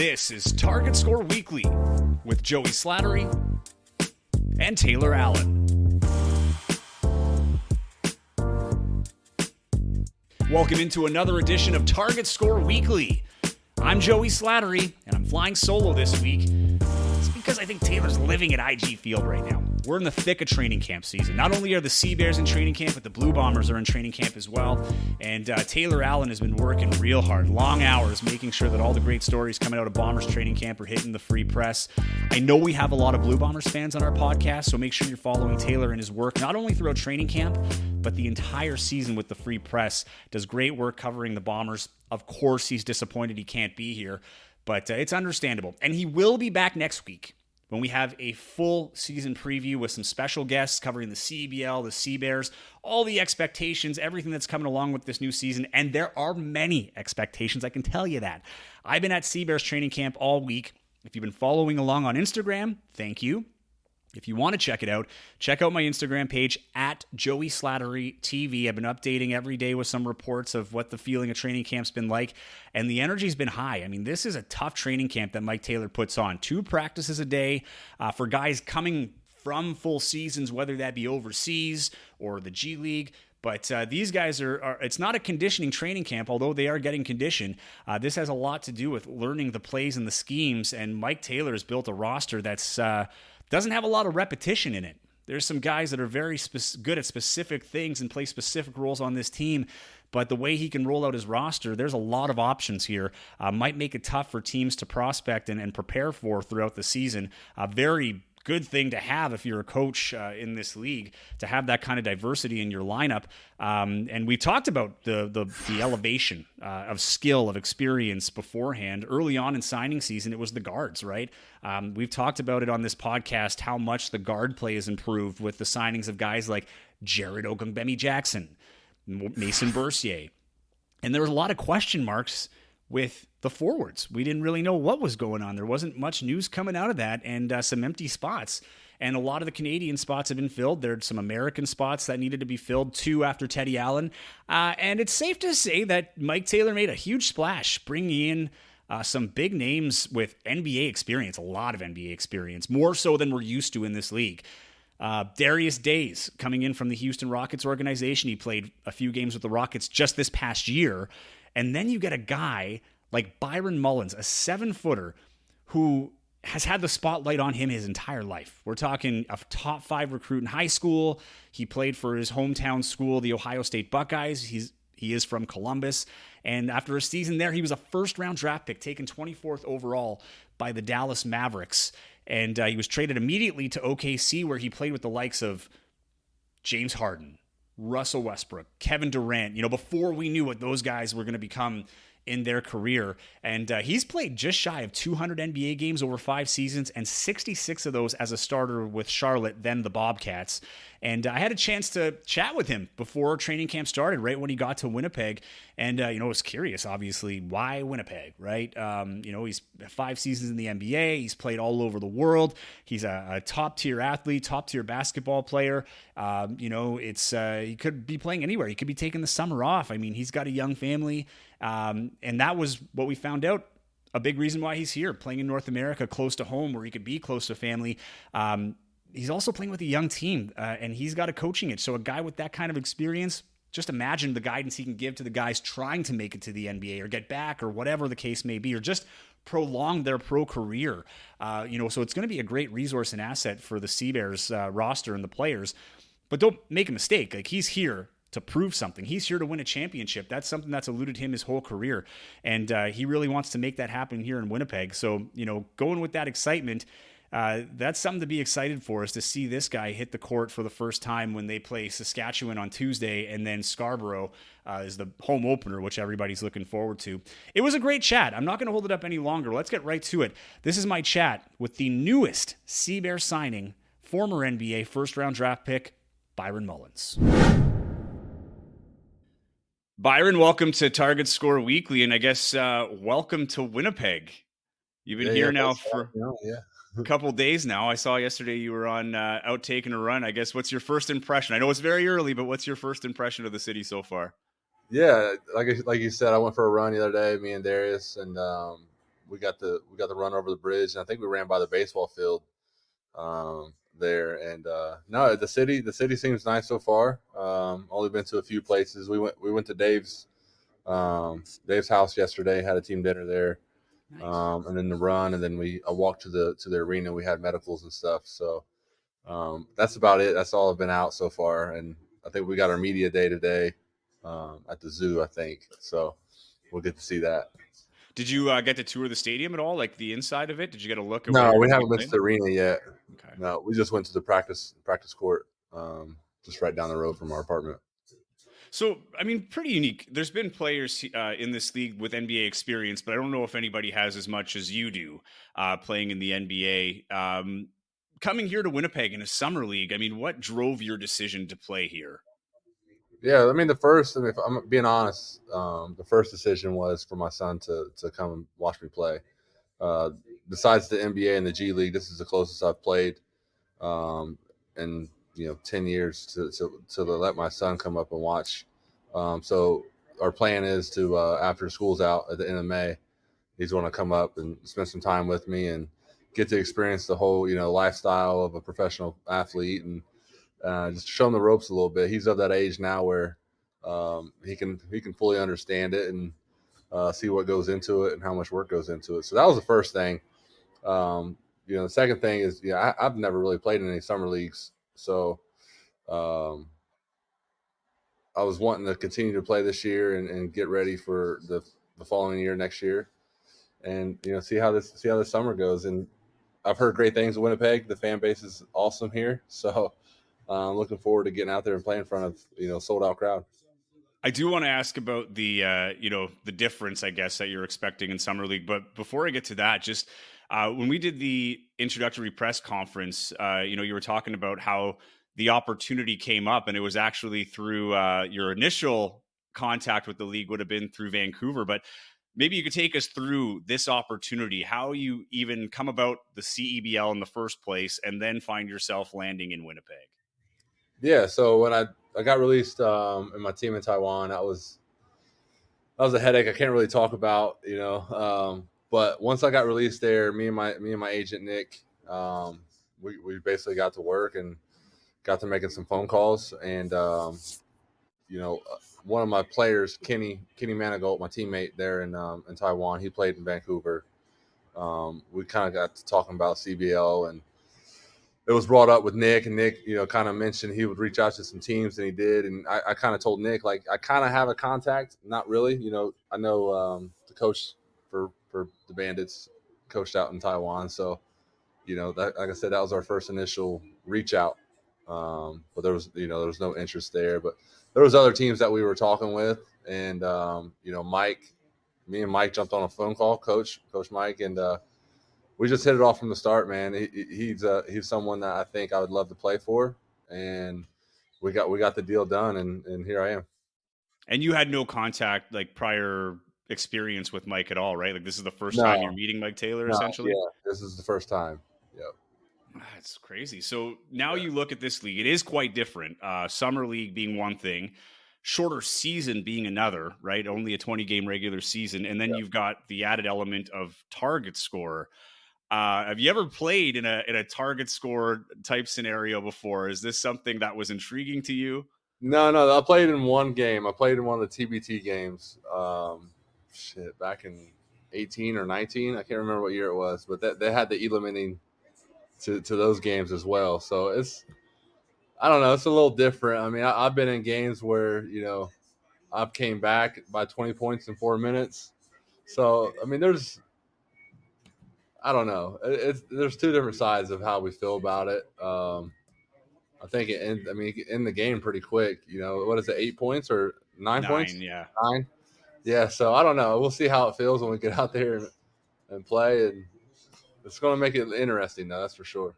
This is Target Score Weekly with Joey Slattery and Taylor Allen. Welcome into another edition of Target Score Weekly. I'm Joey Slattery, and I'm flying solo this week. It's because I think Taylor's living at IG Field right now. We're in the thick of training camp season. Not only are the Sea Bears in training camp, but the Blue Bombers are in training camp as well. And Taylor Allen has been working real hard, long hours, making sure that all the great stories coming out of Bombers training camp are hitting the free press. I know we have a lot of Blue Bombers fans on our podcast, so make sure you're following Taylor and his work, not only throughout training camp, but the entire season with the free press. Does great work covering the Bombers. Of course, he's disappointed he can't be here, but it's understandable. And he will be back next week when we have a full season preview with some special guests covering the CEBL, the Sea Bears, all the expectations, everything that's coming along with this new season. And there are many expectations, I can tell you that. I've been at Sea Bears training camp all week. If you've been following along on Instagram, thank you. If you want to check it out, check out my Instagram page at Joey Slattery TV. I've been updating every day with some reports of what the feeling of training camp's been like, and the energy's been high. I mean, this is a tough training camp that Mike Taylor puts on. 2 practices a day for guys coming from full seasons, whether that be overseas or the G League. But these guys are, it's not a conditioning training camp, although they are getting conditioned. This has a lot to do with learning the plays and the schemes, and Mike Taylor has built a roster that's doesn't have a lot of repetition in it. There's some guys that are very good at specific things and play specific roles on this team, but the way he can roll out his roster, there's a lot of options here. Might make it tough for teams to prospect and prepare for throughout the season. Very good thing to have if you're a coach in this league, to have that kind of diversity in your lineup. And we talked about the elevation of skill, of experience beforehand. Early on in signing season, it was the guards, right? We've talked about it on this podcast, how much the guard play has improved with the signings of guys like Jared Ogungbemi-Jackson, Mason Bercier. And there was a lot of question marks with the forwards. We didn't really know what was going on. There wasn't much news coming out of that, and some empty spots. And a lot of the Canadian spots have been filled. There are some American spots that needed to be filled, 2 after Teddy Allen. And it's safe to say that Mike Taylor made a huge splash, bringing in some big names with NBA experience, a lot of NBA experience, more so than we're used to in this league. Darius Days coming in from the Houston Rockets organization. He played a few games with the Rockets just this past year. And then you get a guy like Byron Mullens, a 7-footer who has had the spotlight on him his entire life. We're talking a top 5 recruit in high school. He played for his hometown school, the Ohio State Buckeyes. He is from Columbus. And after a season there, he was a first-round draft pick, taken 24th overall by the Dallas Mavericks. And he was traded immediately to OKC, where he played with the likes of James Harden, Russell Westbrook, Kevin Durant, before we knew what those guys were going to become in their career. And he's played just shy of 200 NBA games over 5 seasons, and 66 of those as a starter with Charlotte, then the Bobcats. And I had a chance to chat with him before training camp started, right when he got to Winnipeg. And, I was curious, obviously, why Winnipeg, right? He's 5 seasons in the NBA. He's played all over the world. He's a top-tier athlete, top-tier basketball player. He could be playing anywhere. He could be taking the summer off. I mean, he's got a young family. And that was what we found out. A big reason why he's here, playing in North America, close to home, where he could be close to family. He's also playing with a young team, and he's got a coaching it. So a guy with that kind of experience, just imagine the guidance he can give to the guys trying to make it to the NBA or get back or whatever the case may be, or just prolong their pro career. So it's going to be a great resource and asset for the Sea Bears roster and the players. But don't make a mistake. Like, he's here to prove something. He's here to win a championship. That's something that's eluded him his whole career. And he really wants to make that happen here in Winnipeg. So, going with that excitement, that's something to be excited for, is to see this guy hit the court for the first time when they play Saskatchewan on Tuesday, and then Scarborough is the home opener, which everybody's looking forward to. It was a great chat. I'm not going to hold it up any longer. Let's get right to it. This is my chat with the newest Sea Bear signing, former NBA first-round draft pick, Byron Mullens. Byron, welcome to Target Score Weekly, and I guess welcome to Winnipeg. You've been here now for a couple days now. I saw yesterday you were on out taking a run. I guess, what's your first impression? I know it's very early, but what's your first impression of the city so far? Yeah, like you said, I went for a run the other day, me and Darius, and we got the run over the bridge, and I think we ran by the baseball field there. And no, the city seems nice so far. Only been to a few places. We went to Dave's house yesterday. Had a team dinner there, Nice. and then the run, and then I walked to the arena. We had medicals and stuff. So that's about it. That's all I've been out so far, and I think we got our media day today at the zoo. I think so. We'll get to see that. Did you get to tour the stadium at all, like the inside of it? Did you get a look at where No, you're we going to be haven't been to playing? the arena yet. Okay. No, we just went to the practice court, just right down the road from our apartment. So, I mean, pretty unique. There's been players in this league with NBA experience, but I don't know if anybody has as much as you do playing in the NBA. Coming here to Winnipeg in a summer league, I mean, what drove your decision to play here? Yeah, I mean if I'm being honest, the first decision was for my son to come and watch me play. Uh, Besides the NBA and the G League, this is the closest I've played um, in 10 years to let my son come up and watch. So our plan is to after school's out at the end of May, he's going to come up and spend some time with me and get to experience the whole lifestyle of a professional athlete and just show him the ropes a little bit. He's of that age now where he can fully understand it and see what goes into it and how much work goes into it. So that was the first thing. The second thing is, I've never really played in any summer leagues, so um, I was wanting to continue to play this year and get ready for the following year, next year, and see how this summer goes. And I've heard great things of Winnipeg. The fan base is awesome here, so I'm looking forward to getting out there and playing in front of sold out crowd. I do want to ask about the difference, I guess, that you're expecting in summer league. But before I get to that, just when we did the introductory press conference, you were talking about how the opportunity came up, and it was actually through your initial contact with the league would have been through Vancouver. But maybe you could take us through this opportunity, how you even come about the CEBL in the first place, and then find yourself landing in Winnipeg. Yeah, so when I got released in my team in Taiwan, that was a headache. I can't really talk about, but once I got released there, me and my agent Nick, we basically got to work and got to making some phone calls, and one of my players, Kenny Manigault, my teammate there in Taiwan, he played in Vancouver. We kind of got to talking about CBL, and it was brought up with Nick, and Nick, kind of mentioned he would reach out to some teams, and he did. And I kind of told Nick, like, I kind of have a contact, not really. I know the coach for the Bandits coached out in Taiwan, so that, like I said, that was our first initial reach out. But there was no interest there, but there was other teams that we were talking with, and me and Mike jumped on a phone call, Coach Mike, and we just hit it off from the start, man. He's someone that I think I would love to play for, and we got the deal done, and here I am. And you had no contact, like prior experience with Mike at all, right? Like this is the first time you're No, meeting Mike Taylor, no, essentially. yeah, this is the first time. Yep. That's crazy. So now Yeah. you look at this league; it is quite different. Summer league being one thing, shorter season being another, right? Only a 20-game regular season, and then Yep. you've got the added element of target score. Have you ever played in a target score type scenario before? Is this something that was intriguing to you? No. I played in one game. I played in one of the TBT games. Back in 18 or 19. I can't remember what year it was, but they had the e-limiting to those games as well. So I don't know. It's a little different. I mean, I've been in games where I've came back by 20 points in 4 minutes. So I mean, I don't know. There's two different sides of how we feel about it. I think it end the game pretty quick. What is it? 8 points or 9 points? Nine, yeah. Nine. Yeah. So I don't know. We'll see how it feels when we get out there and play, and it's going to make it interesting, though. That's for sure.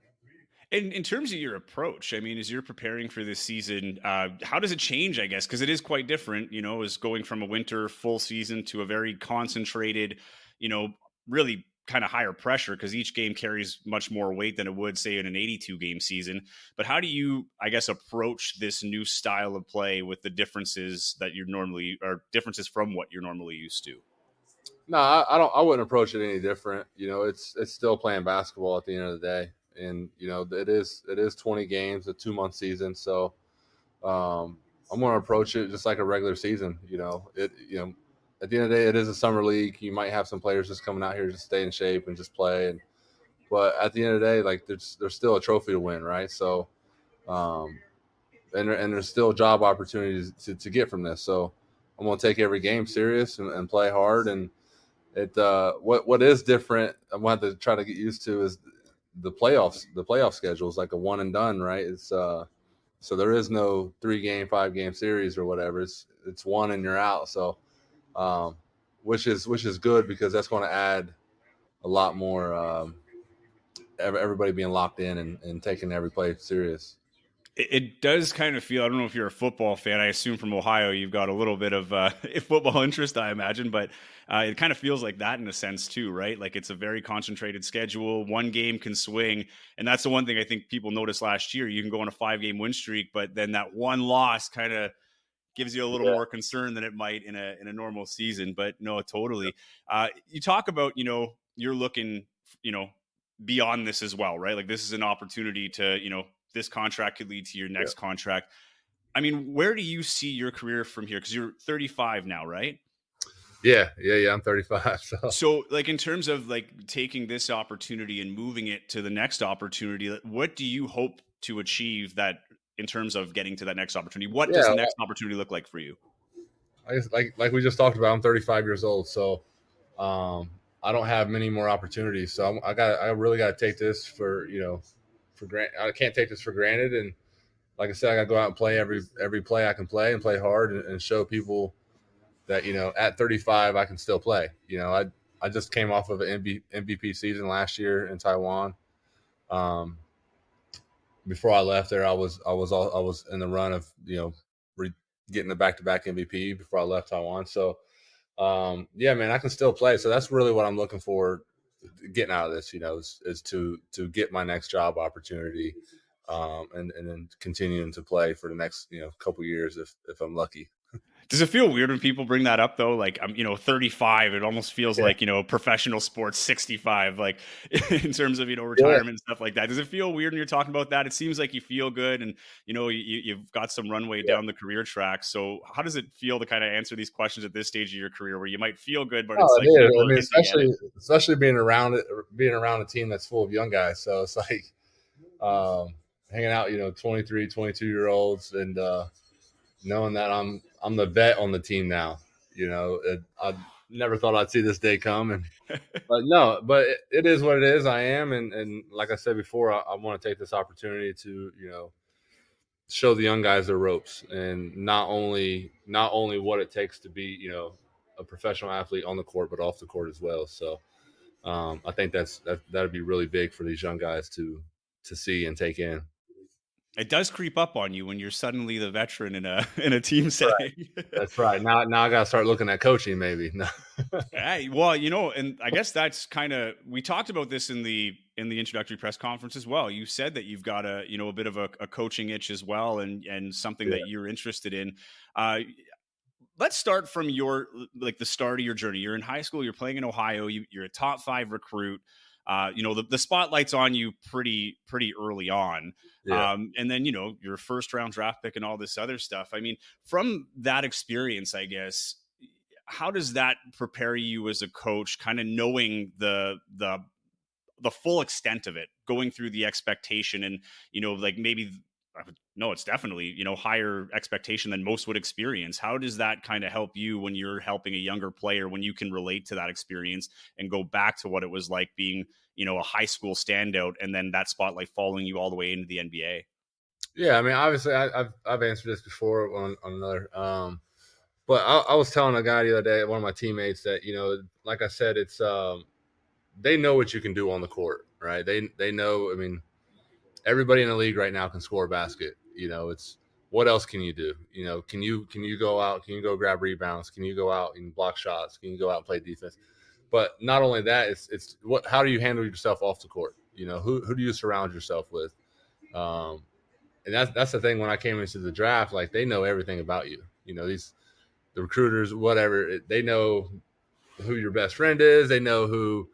And in terms of your approach, I mean, as you're preparing for this season, how does it change, I guess? Because it is quite different, is going from a winter full season to a very concentrated, you know, really kind of higher pressure because each game carries much more weight than it would, say, in an 82 game season. But how do you, I guess, approach this new style of play with the differences that you're normally, or differences from what you're normally used to? No, I don't. I wouldn't approach it any different. It's still playing basketball at the end of the day, and it is 20 games, a 2 month season. So I'm going to approach it just like a regular season. At the end of the day, it is a summer league. You might have some players just coming out here to stay in shape and just play, but at the end of the day, like there's still a trophy to win, right? So, um, and there's still job opportunities to get from this. So I'm going to take every game serious and play hard. And what is different, I'm going to have to try to get used to is the playoffs. The playoff schedule is like a one and done, right? It's so there is no 3 game, 5 game series or whatever. It's one and you're out. So, um, which is good because that's going to add a lot more. Everybody being locked in and taking every play serious. It does kind of feel, I don't know if you're a football fan. I assume from Ohio you've got a little bit of football interest, I imagine, but it kind of feels like that in a sense too, right? Like it's a very concentrated schedule. One game can swing. And that's the one thing I think people noticed last year. You can go on a 5 game win streak, but then that one loss kind of gives you a little Yeah. more concern than it might in a normal season. But no, totally. You talk about, you're looking, beyond this as well, right? Like this is an opportunity to, this contract could lead to your Yeah. next contract. I mean, where do you see your career from here? Because you're 35 now, right? Yeah. I'm 35. So So, like, in terms of like taking this opportunity and moving it to the next opportunity, what do you hope to achieve that in terms of getting to that next opportunity? What does yeah, the next opportunity look like for you? I guess like we just talked about, I'm 35 years old. So I don't have many more opportunities. So I really got to take this for granted. I can't take this for granted. And like I said, I got to go out and play every play I can play and play hard and show people that at 35 I can still play. I just came off of an MVP season last year in Taiwan. Um, Before I left there, I was in the run of getting the back to back MVP before I left Taiwan. So yeah, man, I can still play. So that's really what I'm looking for getting out of this. Is to get my next job opportunity, and then continuing to play for the next couple years if I'm lucky. Does it feel weird when people bring that up though? Like I'm, 35. It almost feels Yeah. like, professional sports 65, like in terms of, Yeah. retirement and stuff like that. Does it feel weird when you're talking about that? It seems like you feel good and, you've got some runway Yeah. down the career track. So how does it feel to kind of answer these questions at this stage of your career where you might feel good, but it's Oh, it like is. I people are mean, hinting at it? especially being around a team that's full of young guys. So it's like um, hanging out, 23, 22 year olds, and knowing that I'm the vet on the team now. I never thought I'd see this day come, but no, but it is what it is. I am, and like I said before, I want to take this opportunity to show the young guys their ropes, and not only what it takes to be a professional athlete on the court, but off the court as well. So I think that'd be really big for these young guys to see and take in. It does creep up on you when you're suddenly the veteran in a in a team setting. That's right. Now I got to start looking at coaching, maybe. No. Hey, well, and I guess that's kind of, we talked about this in the introductory press conference as well. You said that you've got a bit of a coaching itch as well, and something Yeah. that you're interested in. Uh, let's start from the start of your journey. You're in high school. You're playing in Ohio. You're a top 5 recruit. The spotlight's on you pretty early on. Yeah. And then, your first round draft pick and all this other stuff. I mean, from that experience, I guess, how does that prepare you as a coach, kind of knowing the full extent of it, going through the expectation and, like maybe no, it's definitely, higher expectation than most would experience. How does that kind of help you when you're helping a younger player, when you can relate to that experience and go back to what it was like being, a high school standout and then that spotlight following you all the way into the NBA? Yeah. I mean, obviously, I've answered this before on another. But I was telling a guy the other day, one of my teammates, that like I said, it's they know what you can do on the court, right? They know. I mean, everybody in the league right now can score a basket. It's what else can you do? Can you go out? Can you go grab rebounds? Can you go out and block shots? Can you go out and play defense? But not only that, it's what how do you handle yourself off the court? Who do you surround yourself with? Um, and that's the thing. When I came into the draft, like they know everything about you. The recruiters, whatever, they know who your best friend is. They know who,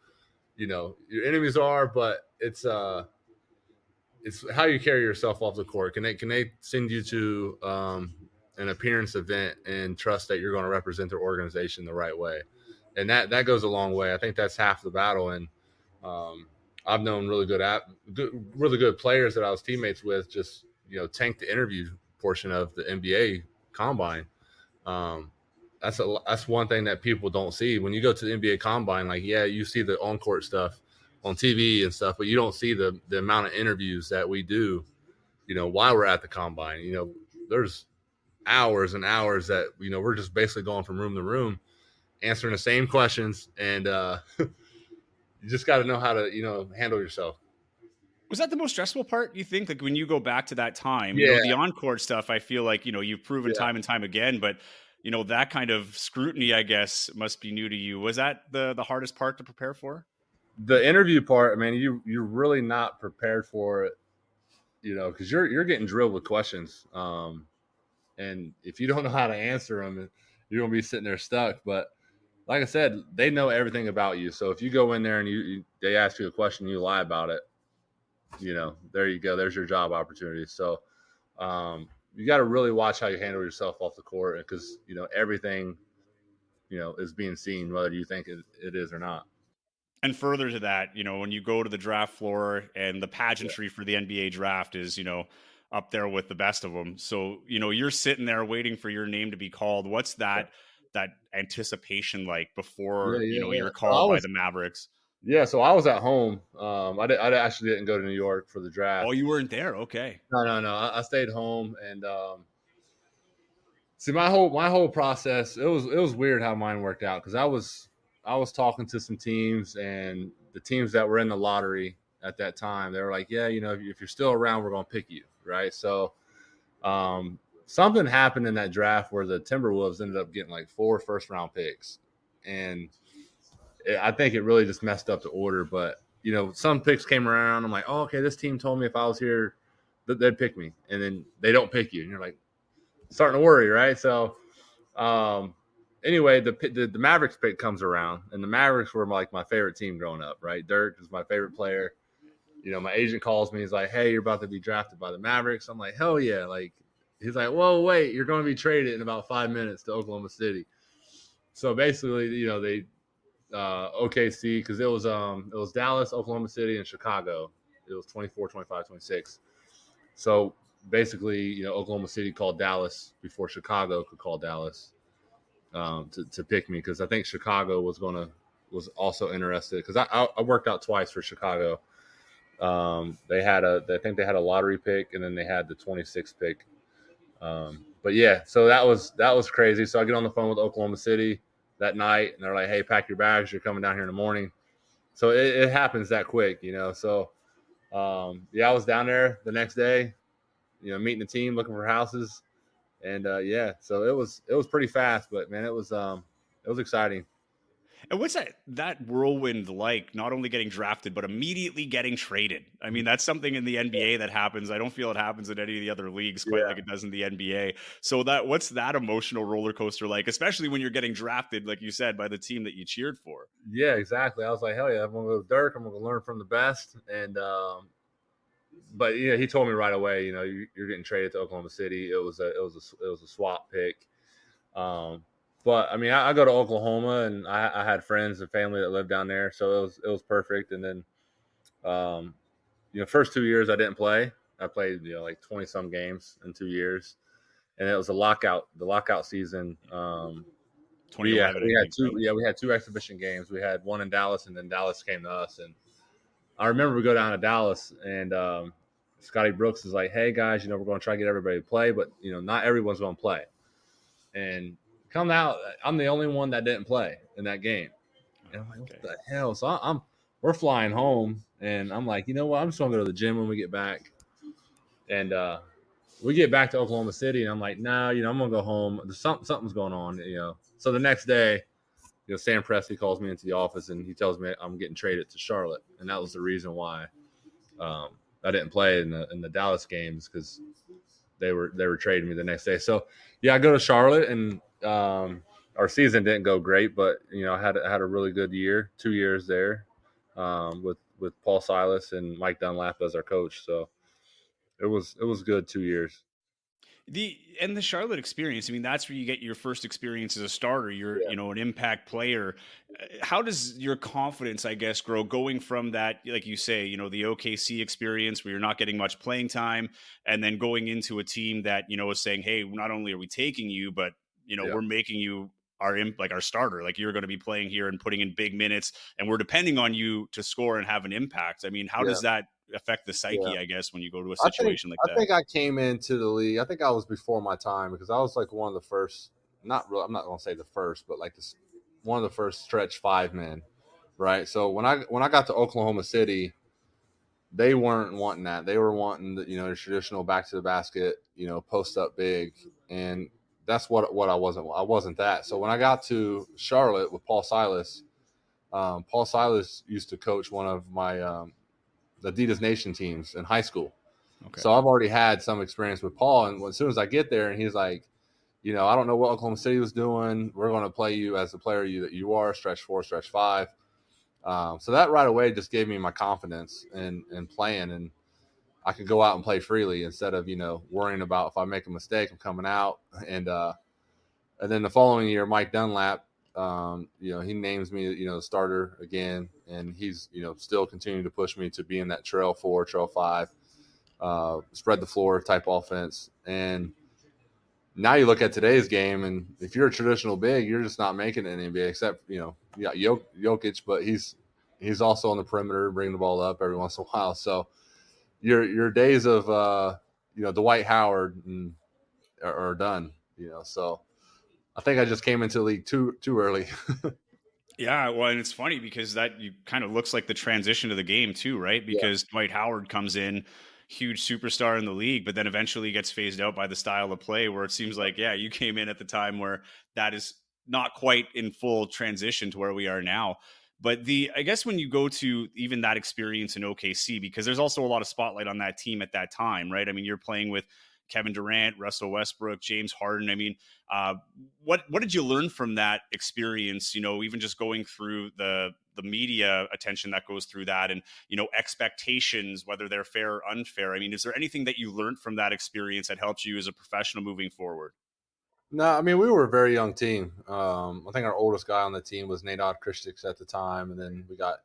your enemies are, but it's how you carry yourself off the court. Can they send you to an appearance event and trust that you're going to represent their organization the right way? And that goes a long way. I think that's half the battle. And I've known really good players that I was teammates with just tank the interview portion of the NBA combine. That's one thing that people don't see when you go to the NBA combine. Like, yeah, you see the on court stuff on TV and stuff, but you don't see the amount of interviews that we do, while we're at the combine. There's hours and hours that, we're just basically going from room to room, answering the same questions. And you just got to know how to, handle yourself. Was that the most stressful part, you think? Like when you go back to that time, Yeah. The on-court stuff, I feel like, you've proven time and time again, but that kind of scrutiny, I guess, must be new to you. Was that the hardest part to prepare for? The interview part, I mean, you're really not prepared for it, because you're getting drilled with questions. And if you don't know how to answer them, you're going to be sitting there stuck. But like I said, they know everything about you. So if you go in there and they ask you a question, you lie about it, there you go. There's your job opportunity. So you got to really watch how you handle yourself off the court, because, everything, is being seen, whether you think it is or not. And further to that, when you go to the draft floor and the pageantry for the NBA draft is, up there with the best of them. So, you're sitting there waiting for your name to be called. What's that anticipation like before, you're called by the Mavericks? Yeah. So I was at home. I actually didn't go to New York for the draft. Oh, you weren't there. Okay. No. I stayed home and, see my whole process. It was weird how mine worked out. Cause I was talking to some teams, and the teams that were in the lottery at that time, they were like, yeah, if you're still around, we're going to pick you. Right. So, something happened in that draft where the Timberwolves ended up getting like 4 first-round picks. And I think it really just messed up the order. But, some picks came around. I'm like, oh, okay, this team told me if I was here, they'd pick me. And then they don't pick you. And you're like starting to worry, right? So, anyway, the Mavericks pick comes around. And the Mavericks were like my favorite team growing up, right? Dirk was my favorite player. My agent calls me. He's like, hey, you're about to be drafted by the Mavericks. I'm like, hell yeah. Like, he's like, whoa, wait, you're going to be traded in about 5 minutes to Oklahoma City. So basically, they OKC, because it was Dallas, Oklahoma City, and Chicago. It was 24, 25, 26. So basically, Oklahoma City called Dallas before Chicago could call Dallas to pick me, because I think Chicago was also interested, because I worked out twice for Chicago. I think they had a lottery pick, and then they had the 26th pick. But yeah, so that was crazy. So I get on the phone with Oklahoma City that night, and they're like, hey, pack your bags. You're coming down here in the morning. So it happens that quick, So, yeah, I was down there the next day, meeting the team, looking for houses. And, yeah, so it was pretty fast, but man, it was exciting. And what's that whirlwind like, not only getting drafted, but immediately getting traded? I mean, that's something in the NBA that happens. I don't feel it happens in any of the other leagues quite like it does in the NBA. So what's that emotional roller coaster like, especially when you're getting drafted, like you said, by the team that you cheered for? Yeah, exactly. I was like, hell yeah, I'm going to go with Dirk. I'm going to learn from the best. And, but yeah, he told me right away, you're getting traded to Oklahoma City. It was a swap pick. But I mean, I go to Oklahoma, and I had friends and family that lived down there, so it was perfect. And then, first 2 years I didn't play. I played like 20 some games in 2 years, and it was the lockout season. 2011. We had 2 exhibition games. We had one in Dallas, and then Dallas came to us. And I remember we go down to Dallas, and Scotty Brooks is like, "Hey guys, we're going to try to get everybody to play, but not everyone's going to play." And come out, I'm the only one that didn't play in that game. And I'm like, what the hell? So we're flying home, and I'm like, you know what? I'm just gonna go to the gym when we get back. And we get back to Oklahoma City, and I'm like, nah, I'm gonna go home. Something's going on, So the next day, Sam Presti calls me into the office, and he tells me I'm getting traded to Charlotte, and that was the reason why I didn't play in the Dallas games, because they were trading me the next day. So yeah, I go to Charlotte, and our season didn't go great, but I had a really good year, 2 years there, with Paul Silas and Mike Dunlap as our coach. So it was good 2 years. The Charlotte experience, I mean, that's where you get your first experience as a starter. You're, Yeah, an impact player. How does your confidence, I guess, grow going from that, like you say, the OKC experience where you're not getting much playing time, and then going into a team that, is saying, hey, not only are we taking you, but, yeah, we're making you our starter. Like, you're going to be playing here and putting in big minutes, and we're depending on you to score and have an impact. I mean, how yeah, does that affect the yeah. psyche, I guess, when you go to a I think situation like I that? think I came into the league. I think I was before my time because I was like one of the first. Not real. I'm not gonna say the first, but like this, one of the first stretch five men, right? So when I got to Oklahoma City, they weren't wanting that. They were wanting the traditional back to the basket, post up big, and that's what I wasn't. I wasn't that. So when I got to Charlotte with Paul Silas, Paul Silas used to coach one of my Adidas Nation teams in high school. Okay. So I've already had some experience with Paul, and as soon as I get there, and he's like, I don't know what Oklahoma City was doing. We're going to play you as the player that you are, stretch four, stretch five. So that right away just gave me my confidence in playing, and I could go out and play freely instead of worrying about if I make a mistake, I'm coming out. And then the following year, Mike Dunlap, he names me the starter again, and he's still continuing to push me to be in that trail four, trail five, spread the floor type offense. And now you look at today's game, and if you're a traditional big, you're just not making it in the NBA. Except you got Jokic, but he's also on the perimeter, bringing the ball up every once in a while. So your days of Dwight Howard are done. So I think I just came into the league too early. Yeah, well, and it's funny because that you kind of looks like the transition to the game too, right? Yeah, Because Dwight Howard comes in, huge superstar in the league, but then eventually gets phased out by the style of play where it seems like, yeah, you came in at the time where that is not quite in full transition to where we are now. But I guess when you go to even that experience in OKC, because there's also a lot of spotlight on that team at that time, right? I mean, you're playing with Kevin Durant, Russell Westbrook, James Harden. I mean, uh, what did you learn from that experience? Even just going through the media attention that goes through that, and expectations, whether they're fair or unfair. I mean, is there anything that you learned from that experience that helped you as a professional moving forward? no, I mean we were a very young team. I think our oldest guy on the team was Nadod Christics at the time, and then we got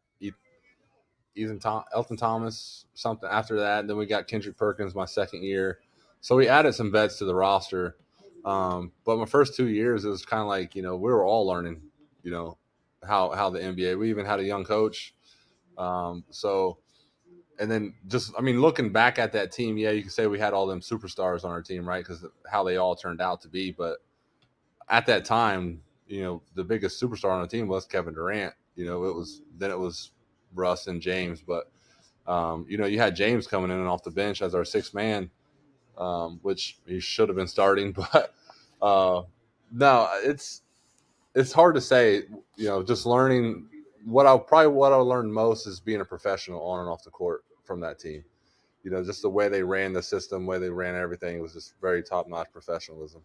Elton Thomas something after that. And then we got Kendrick Perkins my second year. So we added some vets to the roster. But my first 2 years, it was kind of like, we were all learning, you know, how the NBA, we even had a young coach. So, and then just, I mean, looking back at that team, yeah, you can say we had all them superstars on our team, right? Because how they all turned out to be. But at that time, the biggest superstar on the team was Kevin Durant. It was Russ and James. But you had James coming in and off the bench as our sixth man, which he should have been starting. But no, it's hard to say. Just learning what I learned most is being a professional on and off the court from that team. Just the way they ran the system, way they ran everything, it was just very top notch professionalism.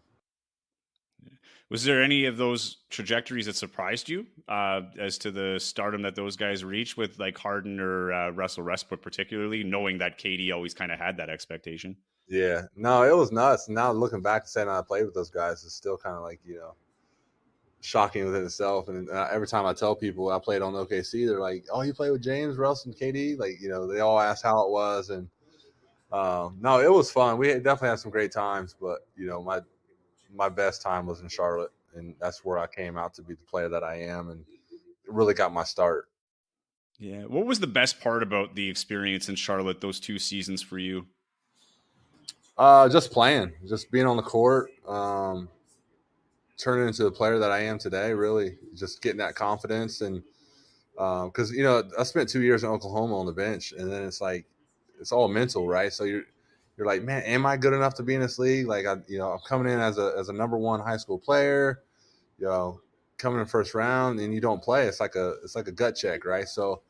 Was there any of those trajectories that surprised you as to the stardom that those guys reached with like Harden or Russell Westbrook, particularly knowing that KD always kind of had that expectation? Yeah, no, it was nuts. Now looking back and saying I played with those guys is still kind of like shocking within itself. And every time I tell people I played on OKC, they're like, "Oh, you played with James, Russ, and KD?" Like they all ask how it was, and no, it was fun. We definitely had some great times, but my best time was in Charlotte, and that's where I came out to be the player that I am, and it really got my start. Yeah. What was the best part about the experience in Charlotte those 2 seasons for you? Just playing, just being on the court, turning into the player that I am today. Really, just getting that confidence, and because I spent 2 years in Oklahoma on the bench, and then it's like it's all mental, right? So you're like, man, am I good enough to be in this league? Like I'm coming in as a number one high school player, you know, coming in first round, and you don't play. It's like a gut check, right? So,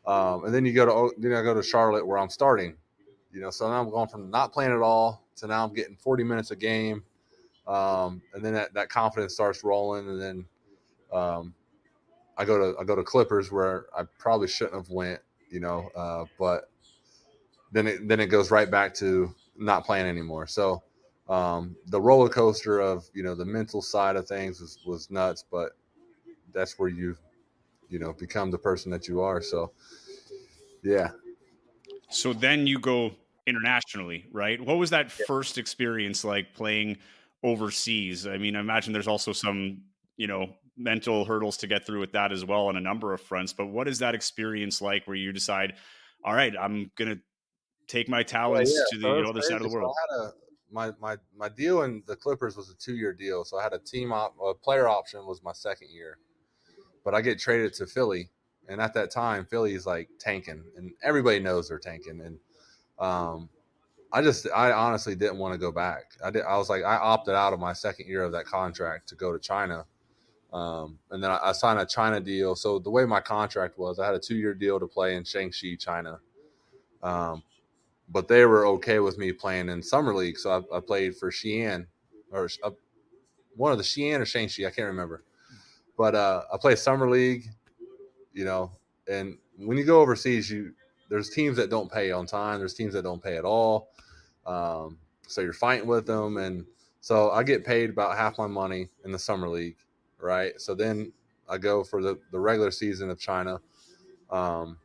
and then I go to Charlotte where I'm starting, so now I'm going from not playing at all to now I'm getting 40 minutes a game. And then that confidence starts rolling, and then I go to Clippers where I probably shouldn't have went, but then it goes right back to not playing anymore. So the roller coaster of the mental side of things was nuts, but that's where you become the person that you are. So yeah. So then you go internationally, right? What was that first experience like playing overseas? I mean, I imagine there's also some, mental hurdles to get through with that as well on a number of fronts. But what is that experience like where you decide, all right, I'm going to take my talents Yeah. to So the it was other side of crazy. the So world? I had my deal in the Clippers was a 2-year deal. So I had a player option was my second year, but I get traded to Philly, and at that time Philly's like tanking, and everybody knows they're tanking, and um, I honestly didn't want to go back. I was like I opted out of my second year of that contract to go to China. And then I signed a China deal. So the way my contract was, I had a 2-year deal to play in Shanxi, China. Um, but they were okay with me playing in summer league. So I played for Xi'an, or one of the Xi'an or Shanxi, I can't remember. But I played summer league, you know. And when you go overseas, there's teams that don't pay on time. There's teams that don't pay at all. So you're fighting with them, and so I get paid about half my money in the summer league, right? So then I go for the regular season of China, um,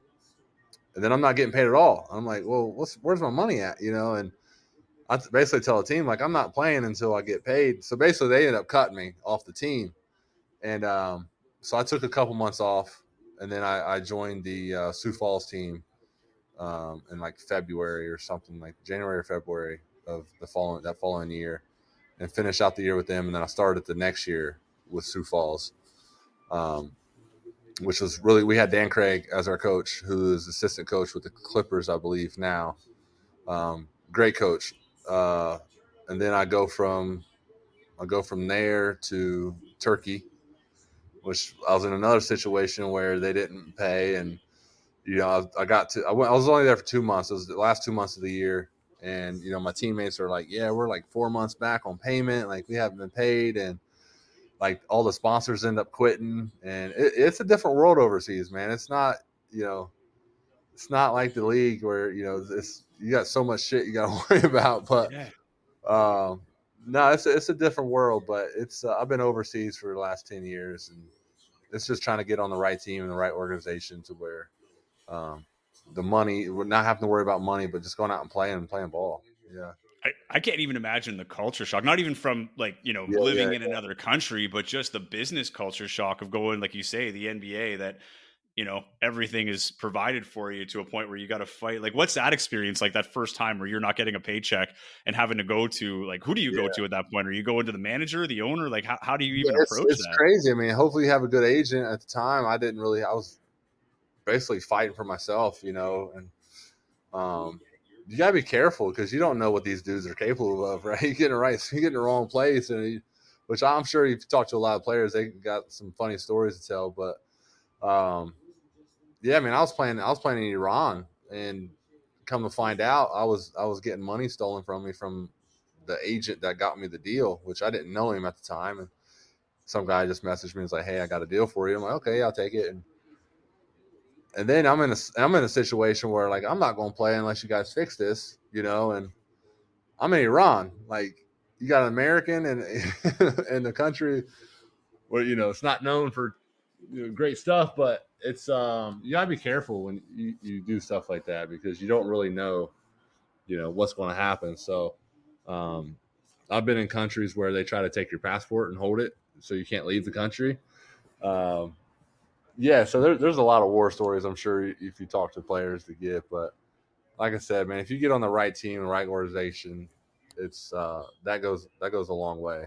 and then I'm not getting paid at all. I'm like, well, where's my money at, And I basically tell the team like I'm not playing until I get paid. So basically, they ended up cutting me off the team, and so I took a couple months off, and then I joined the Sioux Falls team in like February or something, like January or February of that following year, and finished out the year with them. And then I started the next year with Sioux Falls, um, which was really, we had Dan Craig as our coach, who is assistant coach with the Clippers, I believe now. Great coach. And then I go from there to Turkey, which I was in another situation where they didn't pay, and I was only there for 2 months. It was the last 2 months of the year. And, my teammates are like, yeah, we're like 4 months back on payment. Like we haven't been paid. And like all the sponsors end up quitting, and it's a different world overseas, man. It's not, it's not like the league where, you got so much shit you got to worry about. But, Yeah. no, it's a different world, but I've been overseas for the last 10 years, and it's just trying to get on the right team and the right organization to where, um, the money, we're not having to worry about money, but just going out and playing ball. Yeah. I can't even imagine the culture shock, not even from like, Yeah. Yeah. living in another country, but just the business culture shock of going, like you say, the NBA that, everything is provided for you to a point where you got to fight. Like, what's that experience like that first time where you're not getting a paycheck and having to go to like, who do you go Yeah. to at that point? Are you going to the manager, the owner? Like, how do you Yeah, even it's approach it's that? crazy. I mean, hopefully you have a good agent. At the time, I didn't really. I was basically fighting for myself, and you gotta be careful because you don't know what these dudes are capable of, right? You get in the wrong place, which I'm sure you've talked to a lot of players, they got some funny stories to tell. But yeah, I mean, I was playing in Iran, and come to find out, I was getting money stolen from me from the agent that got me the deal, which I didn't know him at the time, and some guy just messaged me and was like, "Hey, I got a deal for you." I'm like, "Okay, I'll take it." And then I'm in a situation where like I'm not going to play unless you guys fix this, And I'm in Iran, like you got an American and in the country where it's not known for great stuff, but it's you gotta be careful when you do stuff like that because you don't really know what's going to happen. So um, I've been in countries where they try to take your passport and hold it so you can't leave the country. Um, yeah, so there's a lot of war stories, I'm sure, if you talk to players to get. But like I said, man, if you get on the right team and right organization, it's that goes a long way.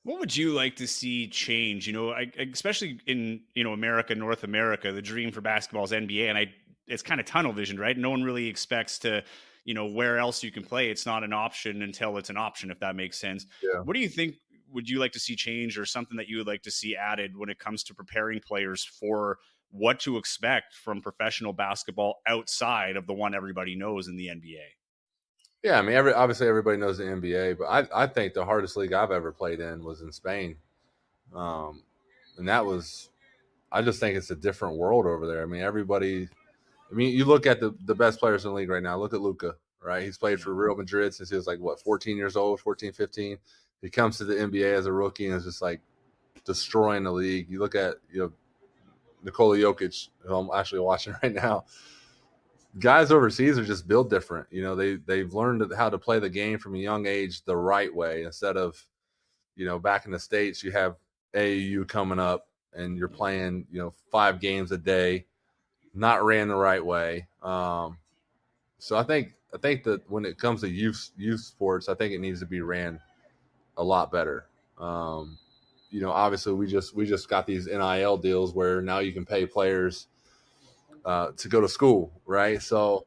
What would you like to see change? Especially in America, North America, the dream for basketball is NBA, and it's kind of tunnel vision, right? No one really expects to, where else you can play. It's not an option until it's an option, if that makes sense. Yeah. What do you think? Would you like to see change, or something that you would like to see added when it comes to preparing players for what to expect from professional basketball outside of the one everybody knows in the NBA? Yeah, I mean, obviously everybody knows the NBA, but I think the hardest league I've ever played in was in Spain, um, and that was. I just think it's a different world over there. I mean, everybody. I mean, you look at the best players in the league right now. Look at Luka, right? He's played for Real Madrid since he was like, what, 14 years old, 14, 15. He comes to the NBA as a rookie and is just like destroying the league. You look at, Nikola Jokic, who I'm actually watching right now. Guys overseas are just built different. They've learned how to play the game from a young age the right way instead of, back in the States, you have AAU coming up and you're playing, 5 games a day, not ran the right way. So I think that when it comes to youth sports, I think it needs to be ran a lot better. Obviously we just got these NIL deals where now you can pay players to go to school, right? So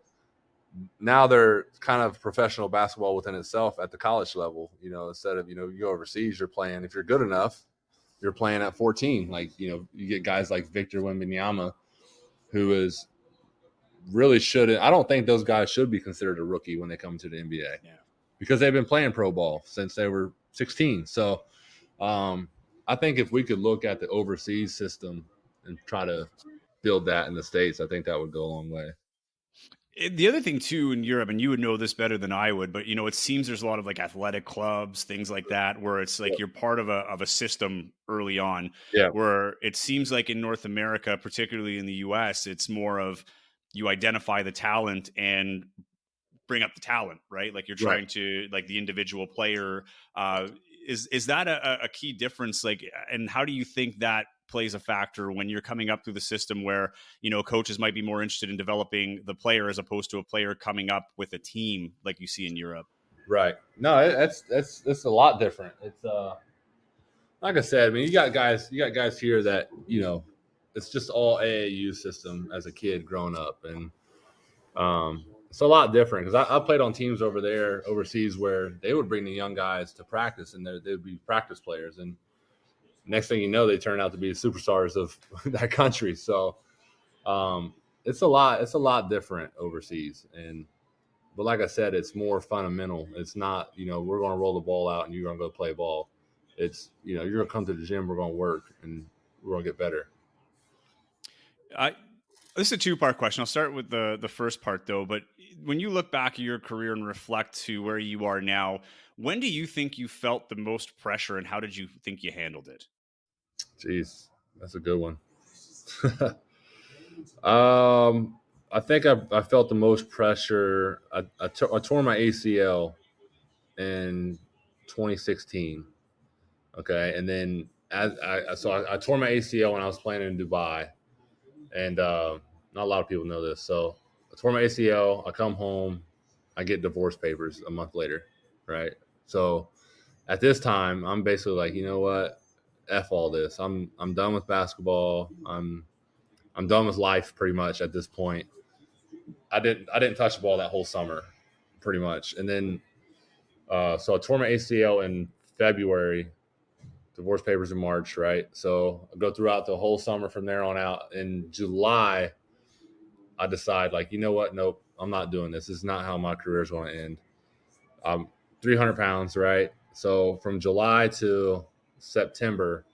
now they're kind of professional basketball within itself at the college level. Instead of you go overseas, you're playing, if you're good enough, you're playing at 14. Like you get guys like Victor Wembanyama, who is really shouldn't. I don't think those guys should be considered a rookie when they come to the NBA, because they've been playing pro ball since they were 16. So I think if we could look at the overseas system and try to build that in the States, I think that would go a long way. The other thing too in Europe, and you would know this better than I would, but it seems there's a lot of like athletic clubs, things like that, where it's like you're part of a system early on. Yeah. Where it seems like in North America, particularly in the US, it's more of you identify the talent and bring up the talent, right? Like you're trying to, like the individual player. Is that a key difference? Like, and how do you think that plays a factor when you're coming up through the system where, coaches might be more interested in developing the player as opposed to a player coming up with a team like you see in Europe? Right. No, that's a lot different. It's like I said, I mean, you got guys here that, it's just all AAU system as a kid growing up. And it's a lot different because I played on teams over there overseas where they would bring the young guys to practice and they would be practice players. And next thing you know, they turn out to be superstars of that country. So it's a lot different overseas. But like I said, it's more fundamental. It's not, we're going to roll the ball out and you're going to go play ball. It's, you're going to come to the gym, we're going to work, and we're going to get better. This is a two-part question. I'll start with the first part, though. But when you look back at your career and reflect to where you are now, when do you think you felt the most pressure, and how did you think you handled it? Jeez, that's a good one. I think I felt the most pressure. I tore my ACL in 2016. Okay, and then I tore my ACL when I was playing in Dubai, and not a lot of people know this. So I tore my ACL. I come home, I get divorce papers a month later, right? So at this time, I'm basically like, you know what, F all this. I'm done with basketball. I'm done with life pretty much at this point. I didn't touch the ball that whole summer, pretty much, and then so I tore my ACL in February. Divorce papers in March, right? So I go throughout the whole summer from there on out. In July, I decide, like, you know what? Nope, I'm not doing this. This is not how my career is going to end. I'm 300 pounds, right? So from July to September,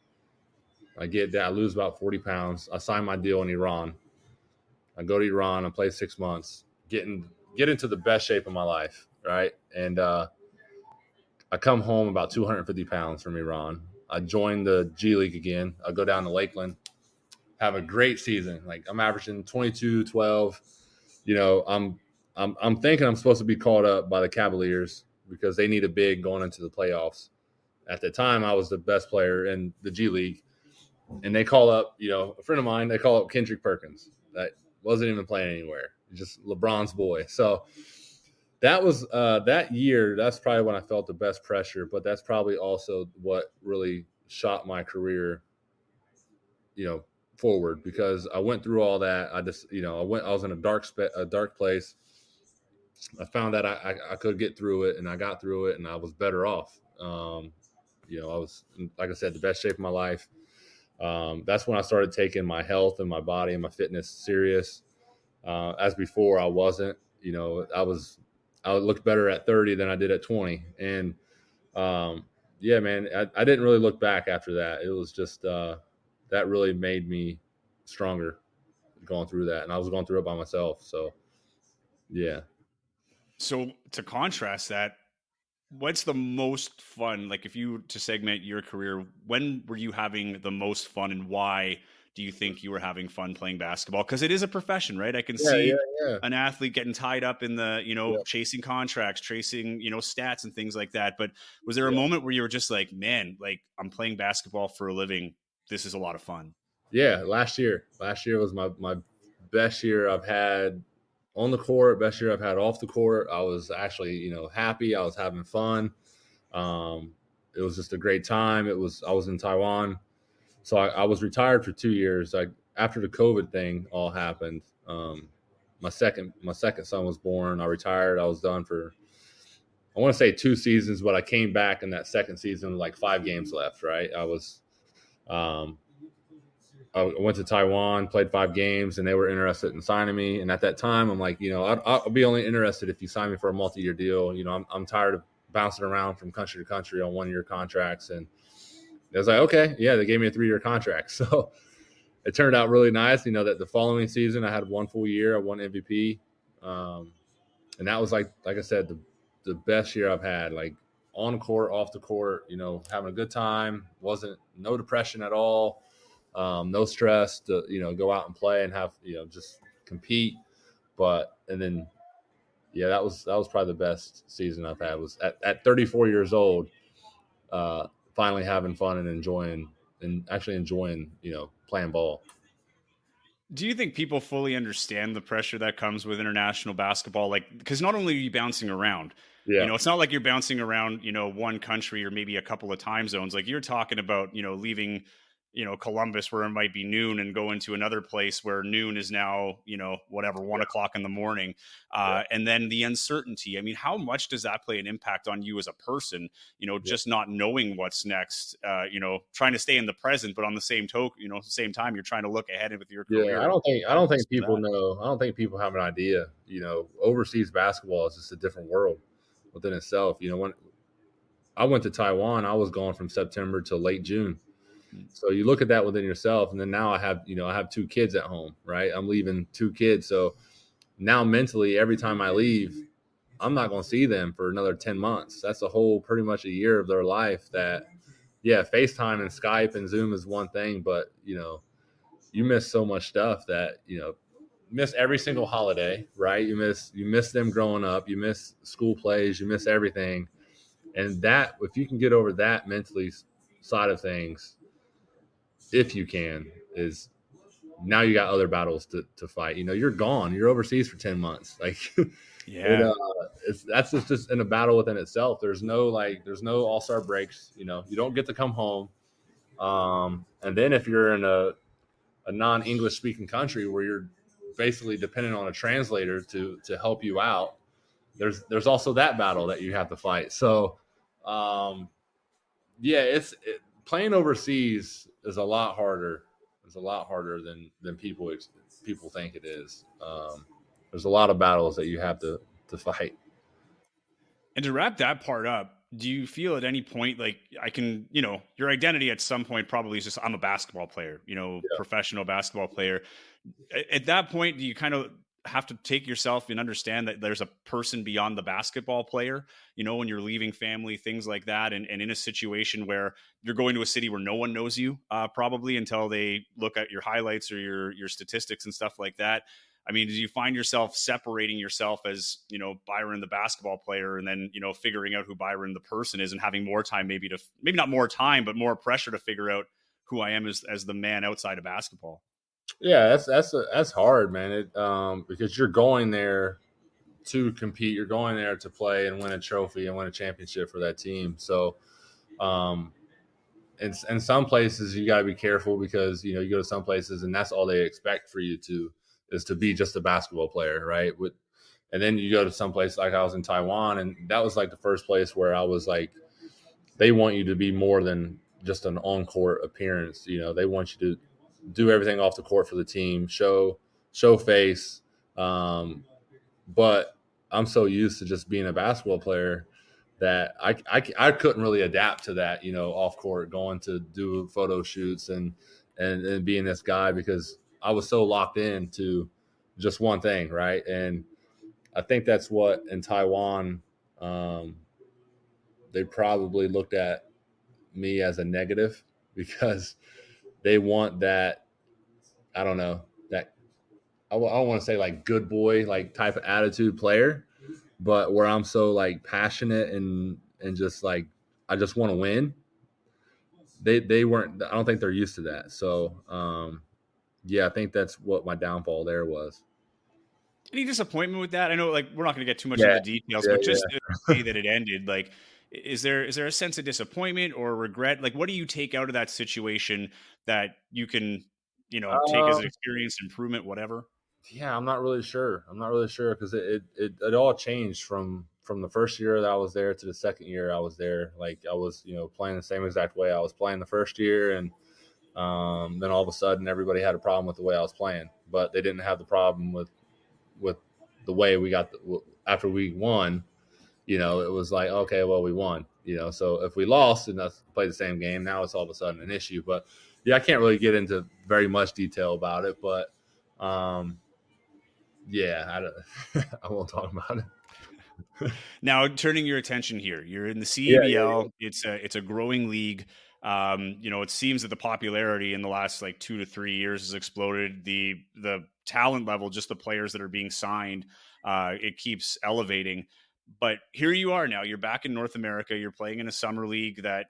I get that. I lose about 40 pounds. I sign my deal in Iran. I go to Iran. I play 6 months, get into the best shape of my life, right? And I come home about 250 pounds from Iran. I joined the G League again. I go down to Lakeland, have a great season. Like, I'm averaging 22, 12. I'm thinking I'm supposed to be called up by the Cavaliers because they need a big going into the playoffs. At the time, I was the best player in the G League. And they call up, a friend of mine, they call up Kendrick Perkins. That wasn't even playing anywhere. Just LeBron's boy. So that was that year. That's probably when I felt the best pressure, but that's probably also what really shot my career, forward, because I went through all that. I just, I was in a dark place. I found that I could get through it, and I got through it, and I was better off. I was, like I said, the best shape of my life. That's when I started taking my health and my body and my fitness serious. As before, I wasn't. I looked better at 30 than I did at 20. And yeah, man, I didn't really look back after that. It was just that really made me stronger going through that, and I was going through it by myself. So yeah. So to contrast that, what's the most fun? Like, if you were to segment your career, when were you having the most fun, and why do you think you were having fun playing basketball? Because it is a profession, right? I can Yeah, yeah, see yeah. an athlete getting tied up in the, Yeah, chasing contracts, chasing, stats and things like that. But was there a yeah. moment where you were just like, man, like I'm playing basketball for a living. This is a lot of fun. Yeah, last year was my best year I've had on the court, best year I've had off the court. I was actually, happy. I was having fun. Um, it was just a great time. I was in Taiwan, so I was retired for 2 years. After the COVID thing all happened, my second son was born. I retired. I was done for, I want to say 2 seasons, but I came back in that second season with like 5 games left. Right, um, I went to Taiwan, played 5 games, and they were interested in signing me. And at that time, I'm like, I'll be only interested if you sign me for a multi-year deal. I'm tired of bouncing around from country to country on 1-year contracts. And I was like, okay, yeah, they gave me a 3-year contract. So it turned out really nice. That the following season I had 1 full year, I won MVP, and that was like I said, the best year I've had. Like on court, off the court, having a good time. Wasn't no depression at all. No stress to go out and play and have just compete. But and then yeah, that was probably the best season I've had. Was at 34 years old, finally having fun and actually enjoying playing ball. Do you think people fully understand the pressure that comes with international basketball? Like, because not only are you bouncing around, Yeah, it's not like you're bouncing around, one country or maybe a couple of time zones. Like you're talking about, leaving, Columbus where it might be noon and going to another place where noon is now, whatever, 1 o'clock in the morning. yeah, And then the uncertainty. I mean, how much does that play an impact on you as a person? yeah. Just not knowing what's next, trying to stay in the present, but on the same token, same time, you're trying to look ahead with your Yeah, I career. don't think I How don't much think is people that? know. I don't think people have an idea. Overseas basketball is just a different world within itself. When I went to Taiwan, I was gone from September to late June. So you look at that within yourself, and then now I have 2 kids at home, right? I'm leaving 2 kids, so now mentally, every time I leave, I'm not going to see them for another 10 months. That's a whole pretty much a year of their life. That yeah, FaceTime and Skype and Zoom is one thing, but you miss so much stuff that miss every single holiday, right? You miss them growing up, you miss school plays, you miss everything. And that if you can get over that mentally side of things, if you can, is now you got other battles to fight. You're gone. You're overseas for 10 months. Like Yeah. that's just in a battle within itself. There's no all-star breaks. You don't get to come home. And then if you're in a non-English speaking country where you're basically dependent on a translator to help you out, there's also that battle that you have to fight. So yeah, playing overseas is a lot harder. It's a lot harder than people think it is. There's a lot of battles that you have to fight. And to wrap that part up, do you feel at any point like I can, your identity at some point probably is just I'm a basketball player, Yeah, professional basketball player. At that point, do you kind of have to take yourself and understand that there's a person beyond the basketball player, when you're leaving family, things like that, and in a situation where you're going to a city where no one knows you, probably until they look at your highlights or your statistics and stuff like that. I mean, do you find yourself separating yourself as, Byron, the basketball player, and then, figuring out who Byron, the person is, and having more time, maybe not more time, but more pressure to figure out who I am as the man outside of basketball? yeah, that's hard, man. Because you're going there to compete, you're going there to play and win a trophy and win a championship for that team. So, um, in some places you got to be careful because you go to some places and that's all they expect for you to is to be just a basketball player, right? And then you go to some place like I was in Taiwan, and that was like the first place where I was like, they want you to be more than just an on court appearance. They want you to do everything off the court for the team, show face. But I'm so used to just being a basketball player that I couldn't really adapt to that, off court, going to do photo shoots and being this guy, because I was so locked into just one thing, right? And I think that's what in Taiwan, they probably looked at me as a negative, because they want that, I don't know, that I don't want to say like good boy, like type of attitude player, but where I'm so like passionate and just like, I just want to win. They weren't, I don't think they're used to that. So, yeah, I think that's what my downfall there was. Any disappointment with that? I know, like, we're not going to get too much into Yeah. the details, Yeah. but just Yeah. the way that it ended, like, is there a sense of disappointment or regret? Like, what do you take out of that situation that you can, take as an Um, experience, improvement, whatever? Yeah, I'm not really sure. I'm not really sure, because it all changed from the first year that I was there to the second year I was there. Like, I was, playing the same exact way I was playing the first year, and then all of a sudden everybody had a problem with the way I was playing, but they didn't have the problem with the way we got after we won. It was like, okay, well, we won. So if we lost and us play the same game, now it's all of a sudden an issue. But yeah, I can't really get into very much detail about it, but yeah, I won't talk about it. Now, turning your attention here, you're in the Yeah, yeah, CEBL. It's a growing league. It seems that the popularity in the last like 2 to 3 years has exploded. The talent level, just the players that are being signed, it keeps elevating. But here you are now. You're back in North America. You're playing in a summer league that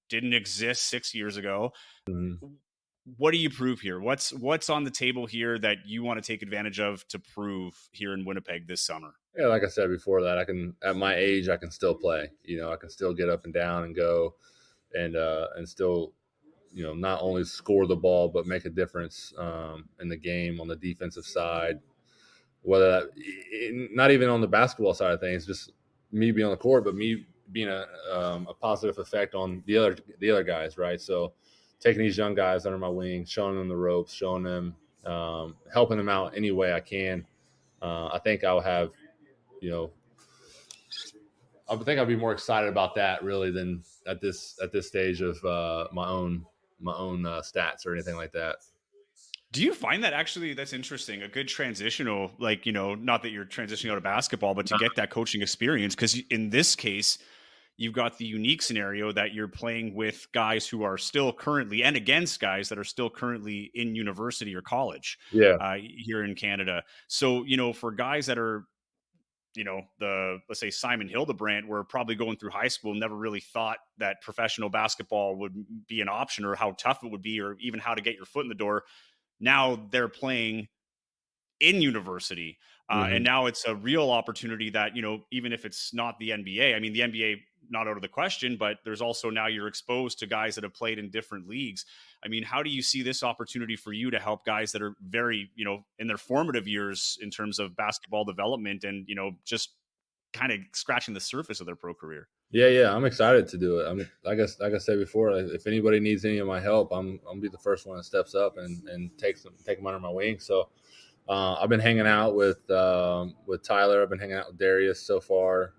didn't exist 6 years ago. yeah. Mhm. What do you prove here? What's on the table here that you want to take advantage of to prove here in Winnipeg this summer? Yeah, like I said before, that I can, at my age, I can still play. I can still get up and down and go, and still, not only score the ball but make a difference in the game on the defensive side. Whether that, not even on the basketball side of things, just me being on the court, but me being a positive effect on the other guys, right? So taking these young guys under my wing, showing them the ropes, showing them, helping them out any way I can. I think I'll have, I think I'll be more excited about that really than at this stage of my own stats or anything like that. Do you find that actually that's interesting? A good transitional, like, not that you're transitioning out of basketball, but to get that coaching experience. Because in this case, you've got the unique scenario that you're playing with guys who are still currently and against guys that are still currently in university or college Yeah. here in Canada. So, for guys that are, let's say Simon Hildebrand were probably going through high school, never really thought that professional basketball would be an option or how tough it would be, or even how to get your foot in the door. Now they're playing in university. And Mm-hmm. now it's a real opportunity that, even if it's not the NBA, I mean, the NBA, not out of the question, but there's also now you're exposed to guys that have played in different leagues. I mean, how do you see this opportunity for you to help guys that are very, in their formative years in terms of basketball development and, just kind of scratching the surface of their pro career? Yeah, I'm excited to do it. like I said before, if anybody needs any of my help, I'm gonna be the first one that steps up and take them under my wing. So I've been hanging out with Tyler. I've been hanging out with Darius so far.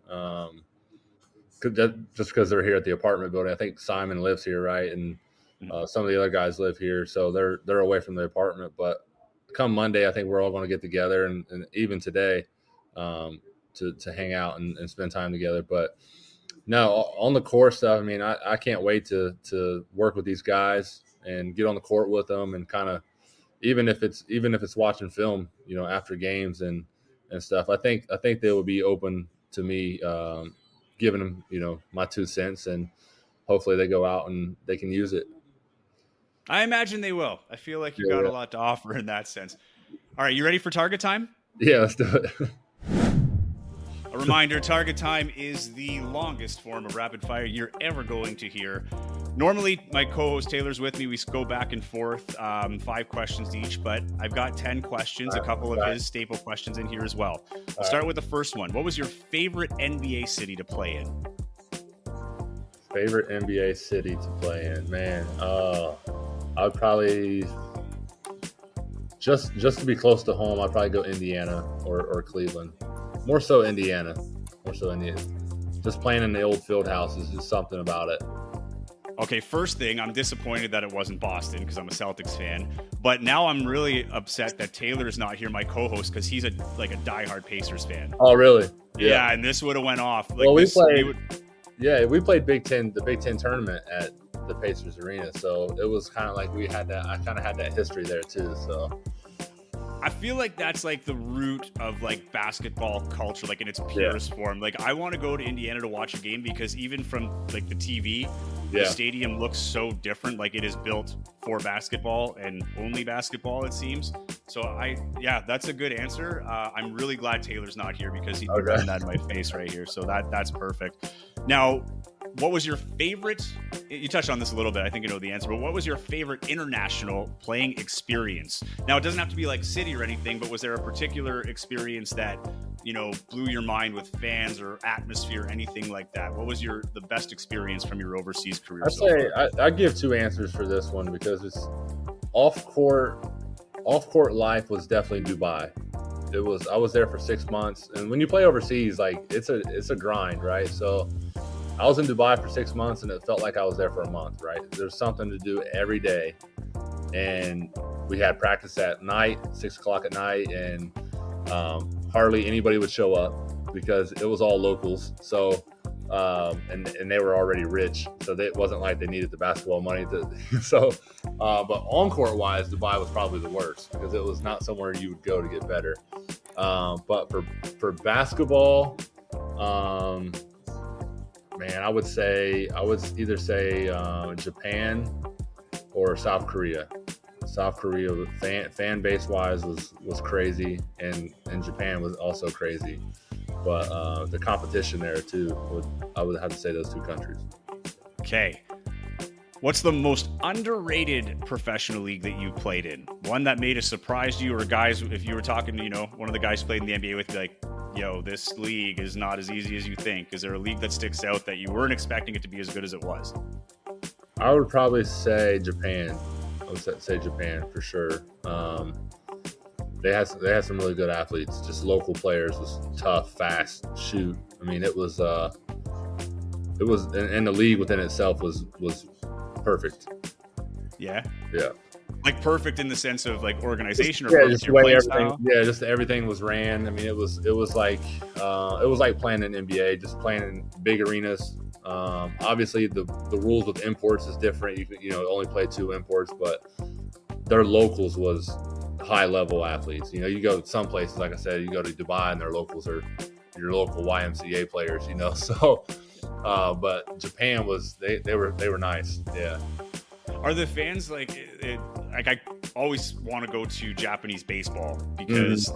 Just because they're here at the apartment building. I think Simon lives here, right? And some of the other guys live here, so they're away from the apartment. But come Monday, I think we're all going to get together, and even today, to hang out and spend time together. But no, on the court stuff, I mean, I can't wait to work with these guys and get on the court with them, and kind of, even if it's watching film, after games and stuff. I think they will be open to me, giving them, my 2 cents, and hopefully they go out and they can use it. I imagine they will. I feel like you got Yeah, a lot to offer in that sense. All right, you ready for target time? yeah, let's do it. A reminder, target time is the longest form of rapid fire you're ever going to hear. Normally, my co-host Taylor's with me. We go back and forth, 5 questions each, but I've got 10 questions, a couple of his staple questions in here as well. I'll start with the first one. What was your favorite NBA city to play in? Favorite NBA city to play in, man. I would probably, just to be close to home, I'd probably go Indiana or Cleveland. More so Indiana. Just playing in the old field house is just something about it. Okay, first thing, I'm disappointed that it wasn't Boston because I'm a Celtics fan. But now I'm really upset that Taylor's not here, my co-host, because he's a diehard Pacers fan. Oh, really? Yeah, and this would have went off. Well, we played the Big Ten tournament at the Pacers Arena, so it was kind of like I kind of had that history there too. So I feel like that's like the root of like basketball culture, like in its purest form. Like I want to go to Indiana to watch a game because even from like the TV, the stadium looks so different. Like it is built for basketball and only basketball, it seems. So that's a good answer. I'm really glad Taylor's not here because he'd be running that in my face right here. So that's perfect. Now, what was your favorite? You touched on this a little bit. I think you know the answer, but what was your favorite international playing experience? Now, it doesn't have to be like city or anything, but was there a particular experience that, you know, blew your mind with fans or atmosphere, anything like that? What was the best experience from your overseas career? I give two answers for this one because it's off court life was definitely Dubai. I was there for 6 months, and when you play overseas, like it's a grind, right? So I was in Dubai for 6 months, and it felt like I was there for a month, right? There's something to do every day, and we had practice at night, 6 o'clock at night, and hardly anybody would show up because it was all locals. So, and they were already rich, so it wasn't like they needed the basketball money but on court wise, Dubai was probably the worst because it was not somewhere you would go to get better. But for basketball, man, I would either say Japan or South Korea. South Korea, fan base wise, was crazy, and Japan was also crazy. But the competition there too, I would have to say those two countries. Okay. What's the most underrated professional league that you played in? One that may have surprised you, or guys, if you were talking to, one of the guys played in the NBA with, like, yo, this league is not as easy as you think. Is there a league that sticks out that you weren't expecting it to be as good as it was? I would probably say Japan. I would say Japan for sure. They had some really good athletes. Just local players, was tough, fast, shoot. I mean, it was, and the league within itself was perfect. Yeah. Yeah. Like perfect in the sense of like organization, or just the way everything. Yeah, just everything was ran. I mean, it was like playing in NBA, just playing in big arenas. Obviously, the rules with imports is different. You only play 2 imports, but their locals was high level athletes. You go to some places, like I said, you go to Dubai and their locals are your local YMCA players. So. But Japan was they were nice. Yeah. Are the fans like I always want to go to Japanese baseball because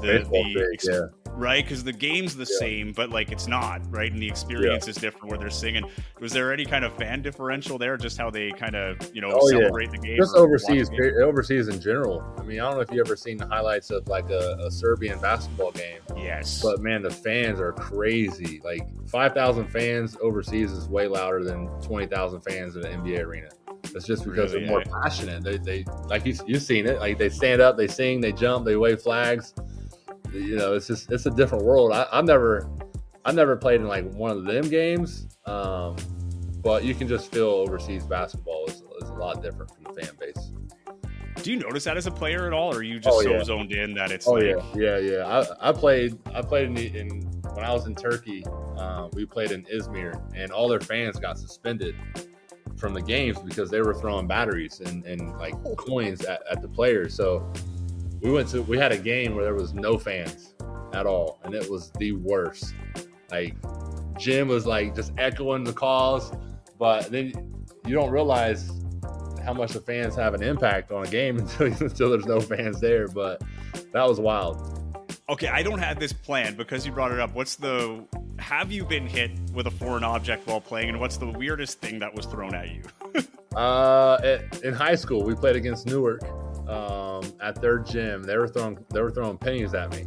right, because the game's the same, but like it's not, right, and the experience is different where they're singing. Was there any kind of fan differential there, just how they kind of celebrate the game? Just overseas in general. I mean, I don't know if you ever seen the highlights of like a Serbian basketball game. Yes, but man, the fans are crazy. Like 5,000 fans overseas is way louder than 20,000 fans in an NBA arena. It's just because they're more passionate. They like you've seen it. Like they stand up, they sing, they jump, they wave flags. It's a different world. I've never played in like one of them games, but you can just feel overseas basketball is a lot different from the fan base. Do you notice that as a player at all, or are you just zoned in that it's yeah. I played in when I was in Turkey. We played in Izmir, and all their fans got suspended from the games because they were throwing batteries and like coins at the players. So we had a game where there was no fans at all, and it was the worst. Like Jim was like just echoing the calls, but then you don't realize how much the fans have an impact on a game until there's no fans there. But that was wild. Okay, I don't have this planned because you brought it up. Have you been hit with a foreign object while playing, and what's the weirdest thing that was thrown at you? In high school, we played against Newark at their gym. They were throwing pennies at me.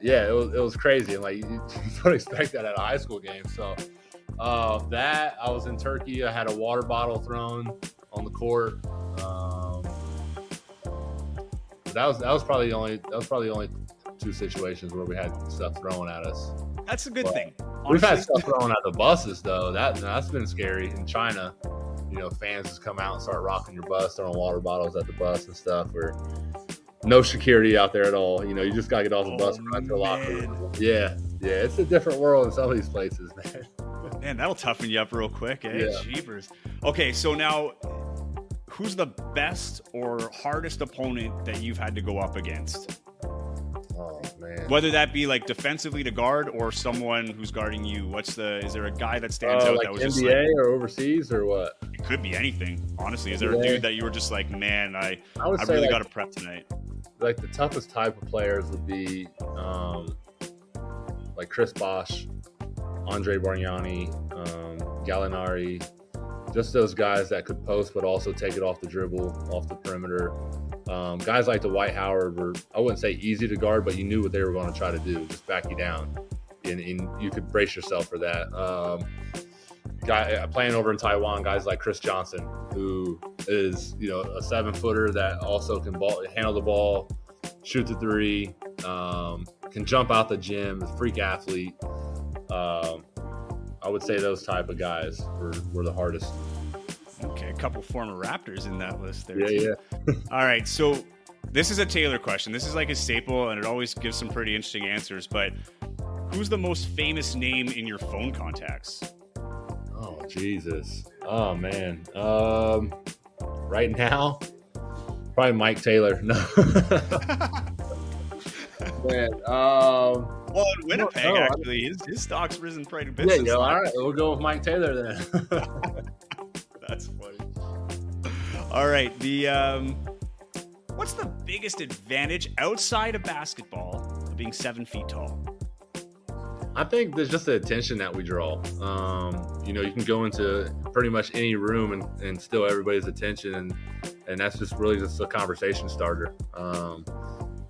It was crazy, and like you don't expect that at a high school game. So that I was in Turkey. I had a water bottle thrown on the court. That was probably the only two situations where we had stuff thrown at us. That's a good thing. Honestly. We've had stuff thrown at the buses though. That's been scary. In China, fans just come out and start rocking your bus, throwing water bottles at the bus and stuff. Or no security out there at all. You just gotta get off the bus and run to the locker room. Yeah, it's a different world in some of these places, man. Man, that'll toughen you up real quick, eh? Yeah. Jeepers. Okay, so now, who's the best or hardest opponent that you've had to go up against? Oh man. Whether that be like defensively to guard or someone who's guarding you. Is there a guy that stands out like that was NBA just like, or overseas or what? It could be anything, honestly. Is there a dude that you were just like, man, I really got to prep tonight? Like the toughest type of players would be like Chris Bosh, Andre Bargnani, Gallinari, just those guys that could post but also take it off the dribble, off the perimeter. Guys like the Dwight Howard were, I wouldn't say easy to guard, but you knew what they were going to try to do, just back you down. And you could brace yourself for that. Playing over in Taiwan, guys like Chris Johnson, who is, a 7-footer that also can handle the ball, shoot the three, can jump out the gym, a freak athlete. I would say those type of guys were the hardest. Okay, a couple former Raptors in that list there. Yeah. All right, so this is a Taylor question. This is like a staple, and it always gives some pretty interesting answers. But who's the most famous name in your phone contacts? Oh, Jesus. Oh, man. Right now, probably Mike Taylor. No. Man. Well, in Winnipeg, actually, his stock's risen quite a bit. Yeah, all right. We'll go with Mike Taylor then. That's funny. All right. What's the biggest advantage outside of basketball of being 7 feet tall? I think there's just the attention that we draw. You can go into pretty much any room and steal everybody's attention, and that's just really just a conversation starter.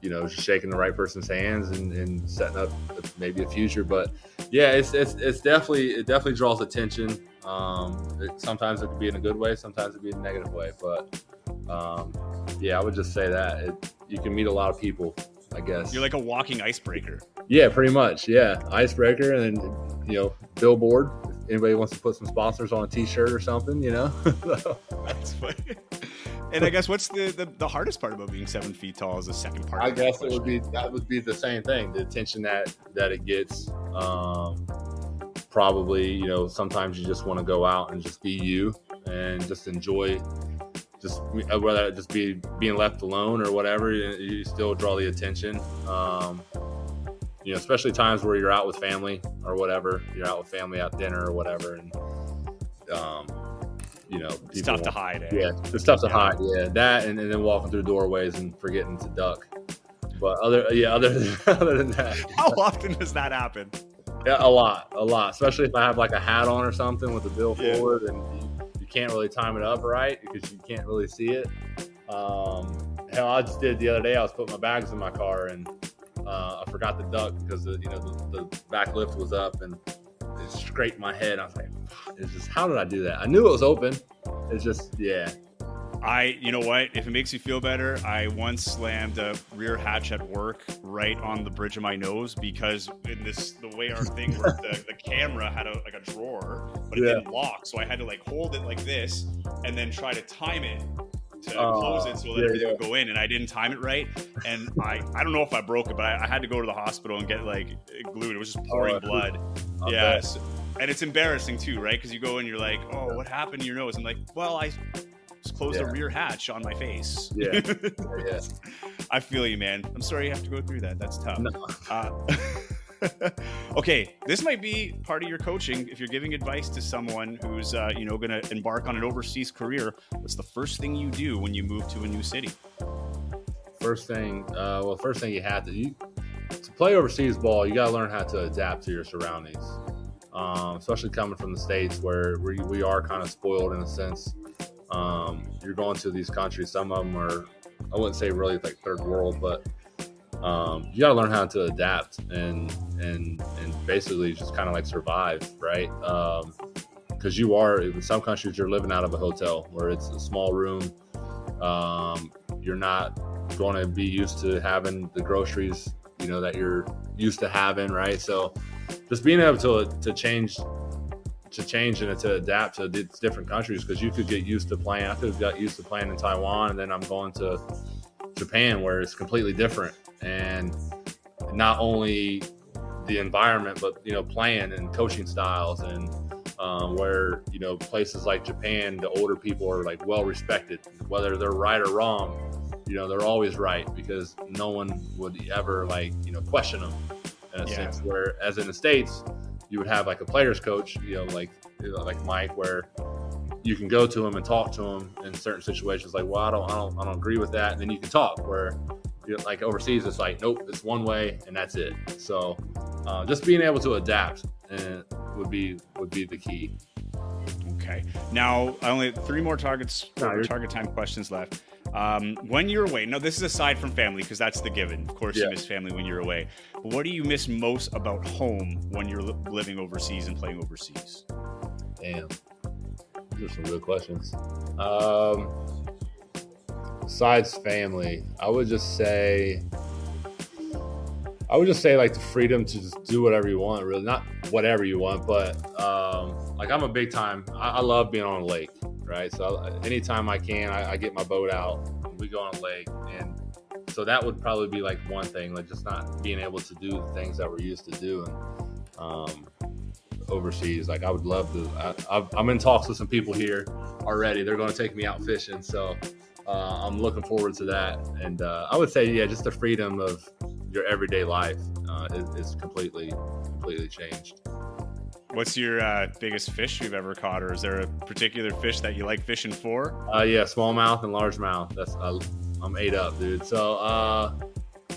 Just shaking the right person's hands and setting up maybe a future. But yeah, it definitely draws attention. Sometimes it could be in a good way, sometimes it could be in a negative way. But I would just say that you can meet a lot of people, I guess. You're like a walking icebreaker. Yeah, pretty much. Yeah, icebreaker, and then billboard. If anybody wants to put some sponsors on a T-shirt or something, That's funny. And I guess what's the hardest part about being 7 feet tall is the second part. I guess that would be the same thing. The attention that it gets. Probably, sometimes you just want to go out and just be you and just enjoy. Just whether it just be being left alone or whatever, you still draw the attention. Especially times where you're out with family or whatever. You're out with family at dinner or whatever, and it's tough to hide. Eh? Yeah, it's tough to hide. Yeah, that and then walking through doorways and forgetting to duck. But other than that, how often does that happen? Yeah, a lot. Especially if I have like a hat on or something with the bill forward, and you can't really time it up right because you can't really see it. Hell, I just did the other day. I was putting my bags in my car and I forgot to duck because the back lift was up and it scraped my head. I was like, it's just, how did I do that? I knew it was open. It's just, yeah. You know what? If it makes you feel better, I once slammed a rear hatch at work right on the bridge of my nose because the way our thing worked, the camera had a drawer, but it didn't lock. So I had to hold it like this and then try to time it to close it so that everything would go in, and I didn't time it right. And I don't know if I broke it, but I had to go to the hospital and get glued. It was just pouring blood. And it's embarrassing too, right? Because you go and you're like, oh, what happened to your nose? I'm like, well, I just closed a rear hatch on my face. Yeah. I feel you, man. I'm sorry you have to go through that. That's tough. No. Okay, this might be part of your coaching. If you're giving advice to someone who's going to embark on an overseas career, what's the first thing you do when you move to a new city? First thing you have to play overseas ball, you got to learn how to adapt to your surroundings. Especially coming from the States where we are kind of spoiled in a sense. You're going to these countries, some of them are, I wouldn't say really like third world, but you got to learn how to adapt and basically just kind of like survive, right? Because you are, in some countries, you're living out of a hotel where it's a small room. You're not going to be used to having the groceries that you're used to having, right? So just being able to change and to adapt to different countries, because you could get used to playing. I could have got used to playing in Taiwan, and then I'm going to Japan where it's completely different, and not only the environment, but playing and coaching styles, and where places like Japan, the older people are like well respected, whether they're right or wrong. They're always right, because no one would ever question them in a sense. Whereas in the States, you would have like a player's coach, like Mike, where you can go to him and talk to him in certain situations. Like, well, I don't agree with that, and then you can talk. Where like overseas, it's like, nope, it's one way and that's it. So just being able to adapt would be the key. Okay. Now, I only have 3 more target time questions left. When you're away, now this is aside from family, because that's the given. Of course, you miss family when you're away. But what do you miss most about home when you're living overseas and playing overseas? Damn, those are some good questions. Besides family, I would just say like the freedom to just do whatever you want. Really, not whatever you want, but like I'm a big time. I love being on a lake, right? So anytime I can, I get my boat out. We go on a lake, and so that would probably be like one thing, like just not being able to do the things that we're used to doing overseas. Like I would love to. I'm in talks with some people here already. They're going to take me out fishing, so I'm looking forward to that. And I would say, just the freedom of your everyday life is completely changed. What's your biggest fish you've ever caught, or is there a particular fish that you like fishing for? Smallmouth and largemouth. I'm ate up, dude. So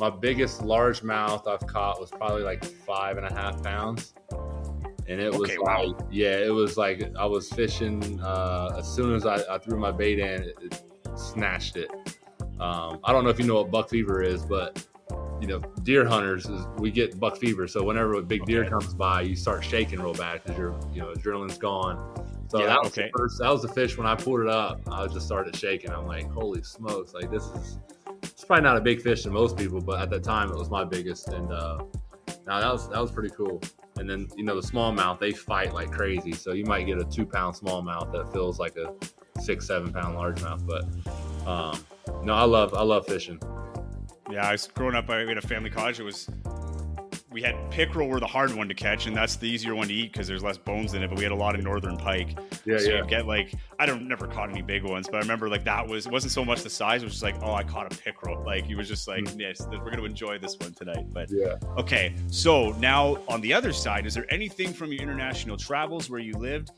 my biggest largemouth I've caught was probably like 5.5 pounds, and it was it was like I was fishing. As soon as I threw my bait in, it snatched it. I don't know if you know what buck fever is, but deer hunters, we get buck fever. So whenever a big deer comes by, you start shaking real bad because your adrenaline's gone. So that was the fish. When I pulled it up, I just started shaking. I'm like, holy smokes! Like it's probably not a big fish to most people, but at that time it was my biggest. And that was pretty cool. And then the smallmouth, they fight like crazy. So you might get a 2-pound smallmouth that feels like a 6-7 pound largemouth. But I love fishing. Yeah, I was growing up, we had a family cottage. We had pickerel were the hard one to catch, and that's the easier one to eat because there's less bones in it, but we had a lot of northern pike. You get never caught any big ones, but I remember like it wasn't so much the size, it was just like, oh, I caught a pickerel. Like he was just like, yes, we're going to enjoy this one tonight. But okay, so now on the other side, is there anything from your international travels where you lived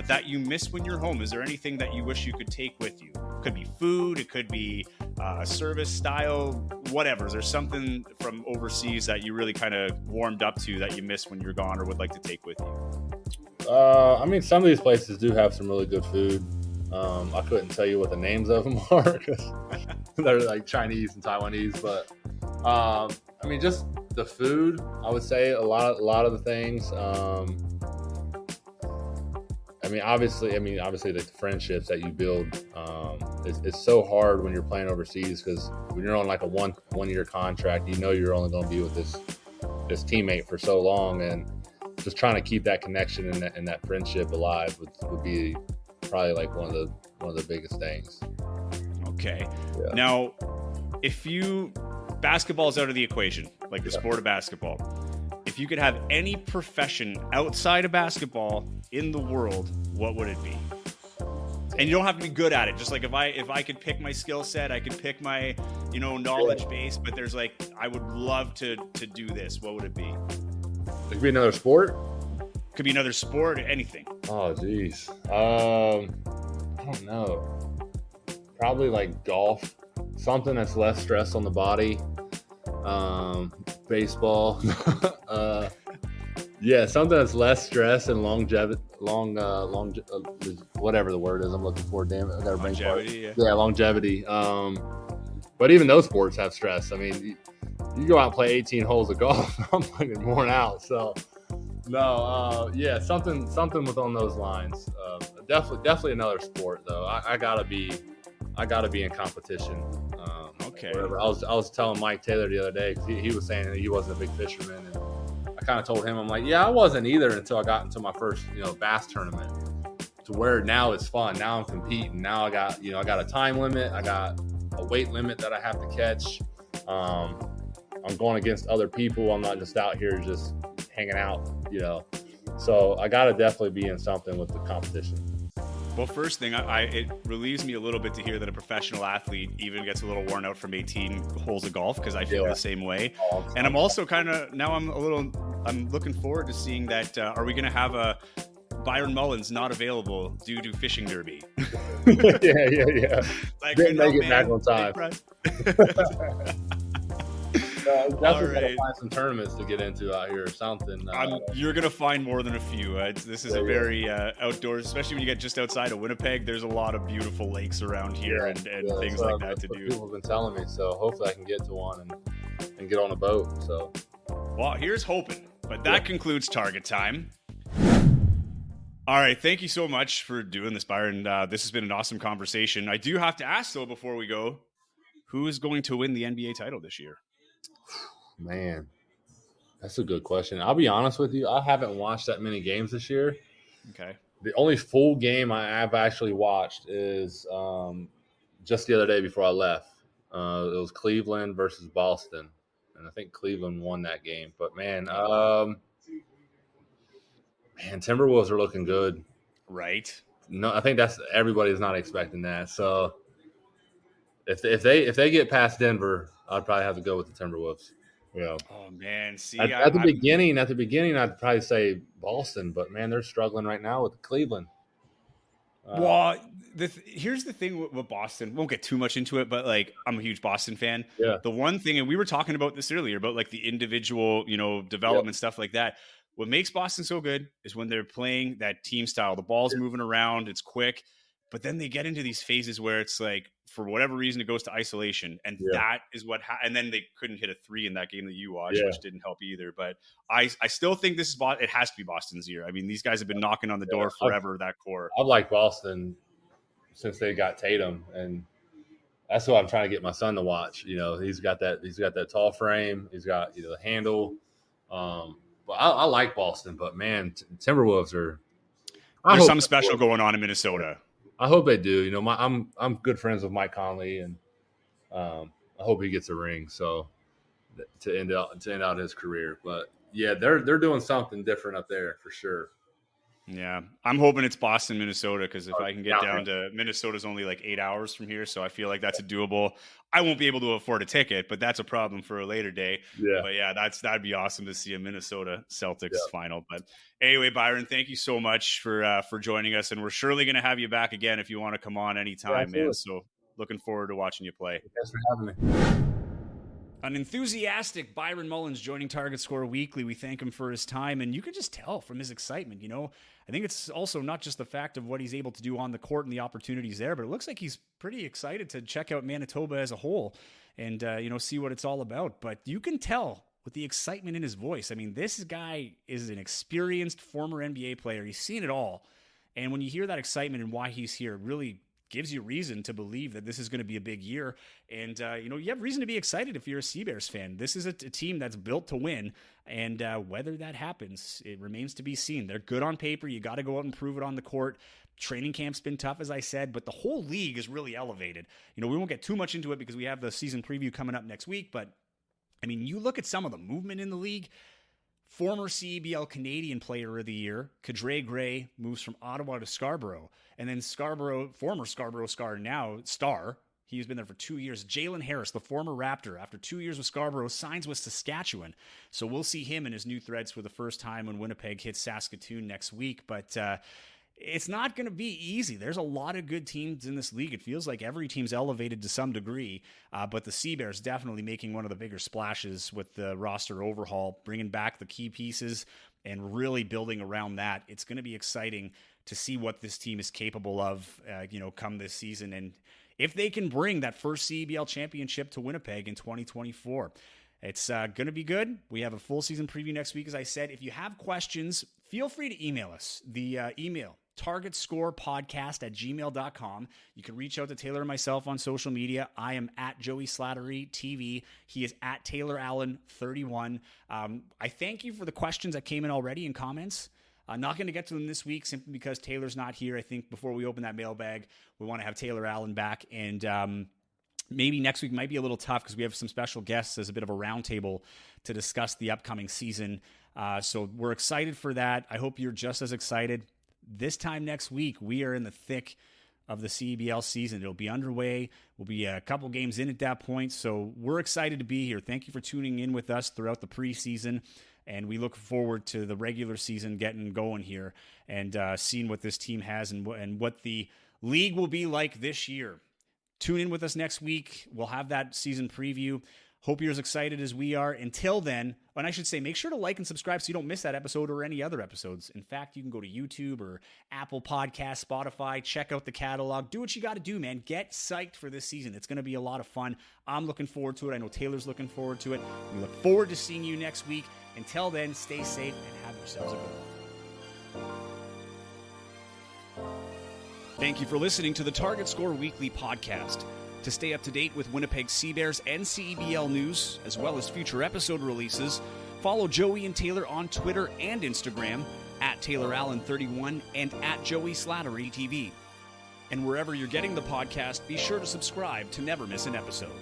that you miss when you're home? Is there anything that you wish you could take with you? It could be food, it could be a service style, whatever. Is there something from overseas that you really kind of warmed up to that you miss when you're gone or would like to take with you? I mean, some of these places do have some really good food. I couldn't tell you what the names of them are because they're like Chinese and Taiwanese, but I mean, just the food, I would say a lot of the things. Obviously the friendships that you build, it's so hard when you're playing overseas, because when you're on like a one-year contract, you're only going to be with this teammate for so long, and just trying to keep that connection and that friendship alive would be probably like one of the biggest things. Okay. Yeah. Now, basketball's out of the equation, like the sport of basketball. If you could have any profession outside of basketball in the world, what would it be? And you don't have to be good at it. Just like if I could pick my skill set, I could pick my, knowledge base, but there's like, I would love to do this. What would it be? It could be another sport? Could be another sport, anything. Oh, geez. I don't know. Probably like golf. Something that's less stress on the body. Baseball. Something that's less stress and longevity, whatever the word is I'm looking for. Damn it, I gotta bring longevity. Longevity. But even those sports have stress. I mean, you go out and play 18 holes of golf, I'm fucking worn out. So, no, something within those lines. Definitely another sport though. I gotta be in competition. Okay. Whatever. I was telling Mike Taylor the other day, 'cause he was saying that he wasn't a big fisherman, and I kind of told him, I'm like, yeah, I wasn't either until I got into my first, bass tournament, to where now it's fun. Now I'm competing. Now I got a time limit. I got a weight limit that I have to catch. I'm going against other people. I'm not just out here just hanging out, So I got to definitely be in something with the competition. Well, first thing, it relieves me a little bit to hear that a professional athlete even gets a little worn out from 18 holes of golf, because I feel the same way. And I'm also I'm looking forward to seeing that. Are we going to have a Byron Mullens not available due to fishing derby? Yeah. Like, Didn't make it back on time. Definitely gotta find some tournaments to get into out here or something. You're gonna find more than a few. This is a very outdoors, especially when you get just outside of Winnipeg. There's a lot of beautiful lakes around here and things like that to do. People have been telling me, so hopefully I can get to one and get on a boat. So, well, here's hoping. But that concludes Target Time. All right, thank you so much for doing this, Byron. This has been an awesome conversation. I do have to ask, though, before we go, who is going to win the NBA title this year? Man, that's a good question. I'll be honest with you. I haven't watched that many games this year. Okay. The only full game I have actually watched is just the other day before I left. It was Cleveland versus Boston, and I think Cleveland won that game. But, man, Timberwolves are looking good. Right. No, I think everybody's not expecting that. So if they get past Denver, I'd probably have to go with the Timberwolves. Oh man, see, at the beginning, I'd probably say Boston, but man, they're struggling right now with Cleveland. Well, here's the thing with Boston. Won't get too much into it, but like, I'm a huge Boston fan. Yeah. The one thing, and we were talking about this earlier, about like the individual, development stuff like that. What makes Boston so good is when they're playing that team style. The ball's moving around, it's quick, but then they get into these phases where it's like, for whatever reason, it goes to isolation, and that is what. And then they couldn't hit a 3 in that game that you watched, which didn't help either. But I still think it has to be Boston's year. I mean, these guys have been knocking on the door forever. That core. I've liked Boston since they got Tatum, and that's what I'm trying to get my son to watch. He's got that tall frame. He's got the handle. But I like Boston, but man, Timberwolves are. There's something special going on in Minnesota. I hope they do. I'm good friends with Mike Conley, and I hope he gets a ring. So to end out his career, but yeah, they're doing something different up there for sure. Yeah, I'm hoping it's Boston, Minnesota, because if I can get down to Minnesota's only like 8 hours from here, so I feel like that's a doable. I won't be able to afford a ticket, but that's a problem for a later day. Yeah, but yeah, that'd be awesome to see a Minnesota Celtics final. But anyway, Byron, thank you so much for joining us, and we're surely going to have you back again if you want to come on anytime, man. So looking forward to watching you play. Thanks for having me. An enthusiastic Byron Mullens joining Target Score Weekly. We thank him for his time, and you can just tell from his excitement. I think it's also not just the fact of what he's able to do on the court and the opportunities there, but it looks like he's pretty excited to check out Manitoba as a whole and, see what it's all about. But you can tell with the excitement in his voice. I mean, this guy is an experienced former NBA player. He's seen it all. And when you hear that excitement and why he's here, it really gives you reason to believe that this is going to be a big year. And, you have reason to be excited if you're a CBears fan. This is a team that's built to win. And whether that happens, it remains to be seen. They're good on paper. You got to go out and prove it on the court. Training camp's been tough, as I said, but the whole league is really elevated. We won't get too much into it because we have the season preview coming up next week. But, I mean, you look at some of the movement in the league. Former CEBL Canadian Player of the Year, Kadre Gray, moves from Ottawa to Scarborough. And then former Scarborough Star, he's been there for 2 years. Jalen Harris, the former Raptor, after 2 years with Scarborough, signs with Saskatchewan. So we'll see him in his new threads for the first time when Winnipeg hits Saskatoon next week. But it's not going to be easy. There's a lot of good teams in this league. It feels like every team's elevated to some degree, but the CBears definitely making one of the bigger splashes with the roster overhaul, bringing back the key pieces and really building around that. It's going to be exciting to see what this team is capable of, come this season. And if they can bring that first CEBL championship to Winnipeg in 2024, it's going to be good. We have a full season preview next week. As I said, if you have questions, feel free to email us. The email, targetscorepodcast@gmail.com. You can reach out to Taylor and myself on social media. I am at Joey Slattery TV. He is at Taylor Allen 31. I thank you for the questions that came in already in comments. I'm not going to get to them this week simply because Taylor's not here. I think before we open that mailbag, we want to have Taylor Allen back. And maybe next week might be a little tough because we have some special guests as a bit of a roundtable to discuss the upcoming season. So we're excited for that. I hope you're just as excited. This time next week, we are in the thick of the CEBL season. It'll be underway. We'll be a couple games in at that point. So we're excited to be here. Thank you for tuning in with us throughout the preseason. And we look forward to the regular season getting going here and seeing what this team has and what the league will be like this year. Tune in with us next week. We'll have that season preview. Hope you're as excited as we are. Until then, and I should say, make sure to like and subscribe so you don't miss that episode or any other episodes. In fact, you can go to YouTube or Apple Podcasts, Spotify, check out the catalog. Do what you got to do, man. Get psyched for this season. It's going to be a lot of fun. I'm looking forward to it. I know Taylor's looking forward to it. We look forward to seeing you next week. Until then, stay safe and have yourselves a good one. Thank you for listening to the Target Score Weekly podcast. To stay up to date with Winnipeg Sea Bears and CEBL news, as well as future episode releases, follow Joey and Taylor on Twitter and Instagram at TaylorAllen31 and at Joey Slattery TV. And wherever you're getting the podcast, be sure to subscribe to never miss an episode.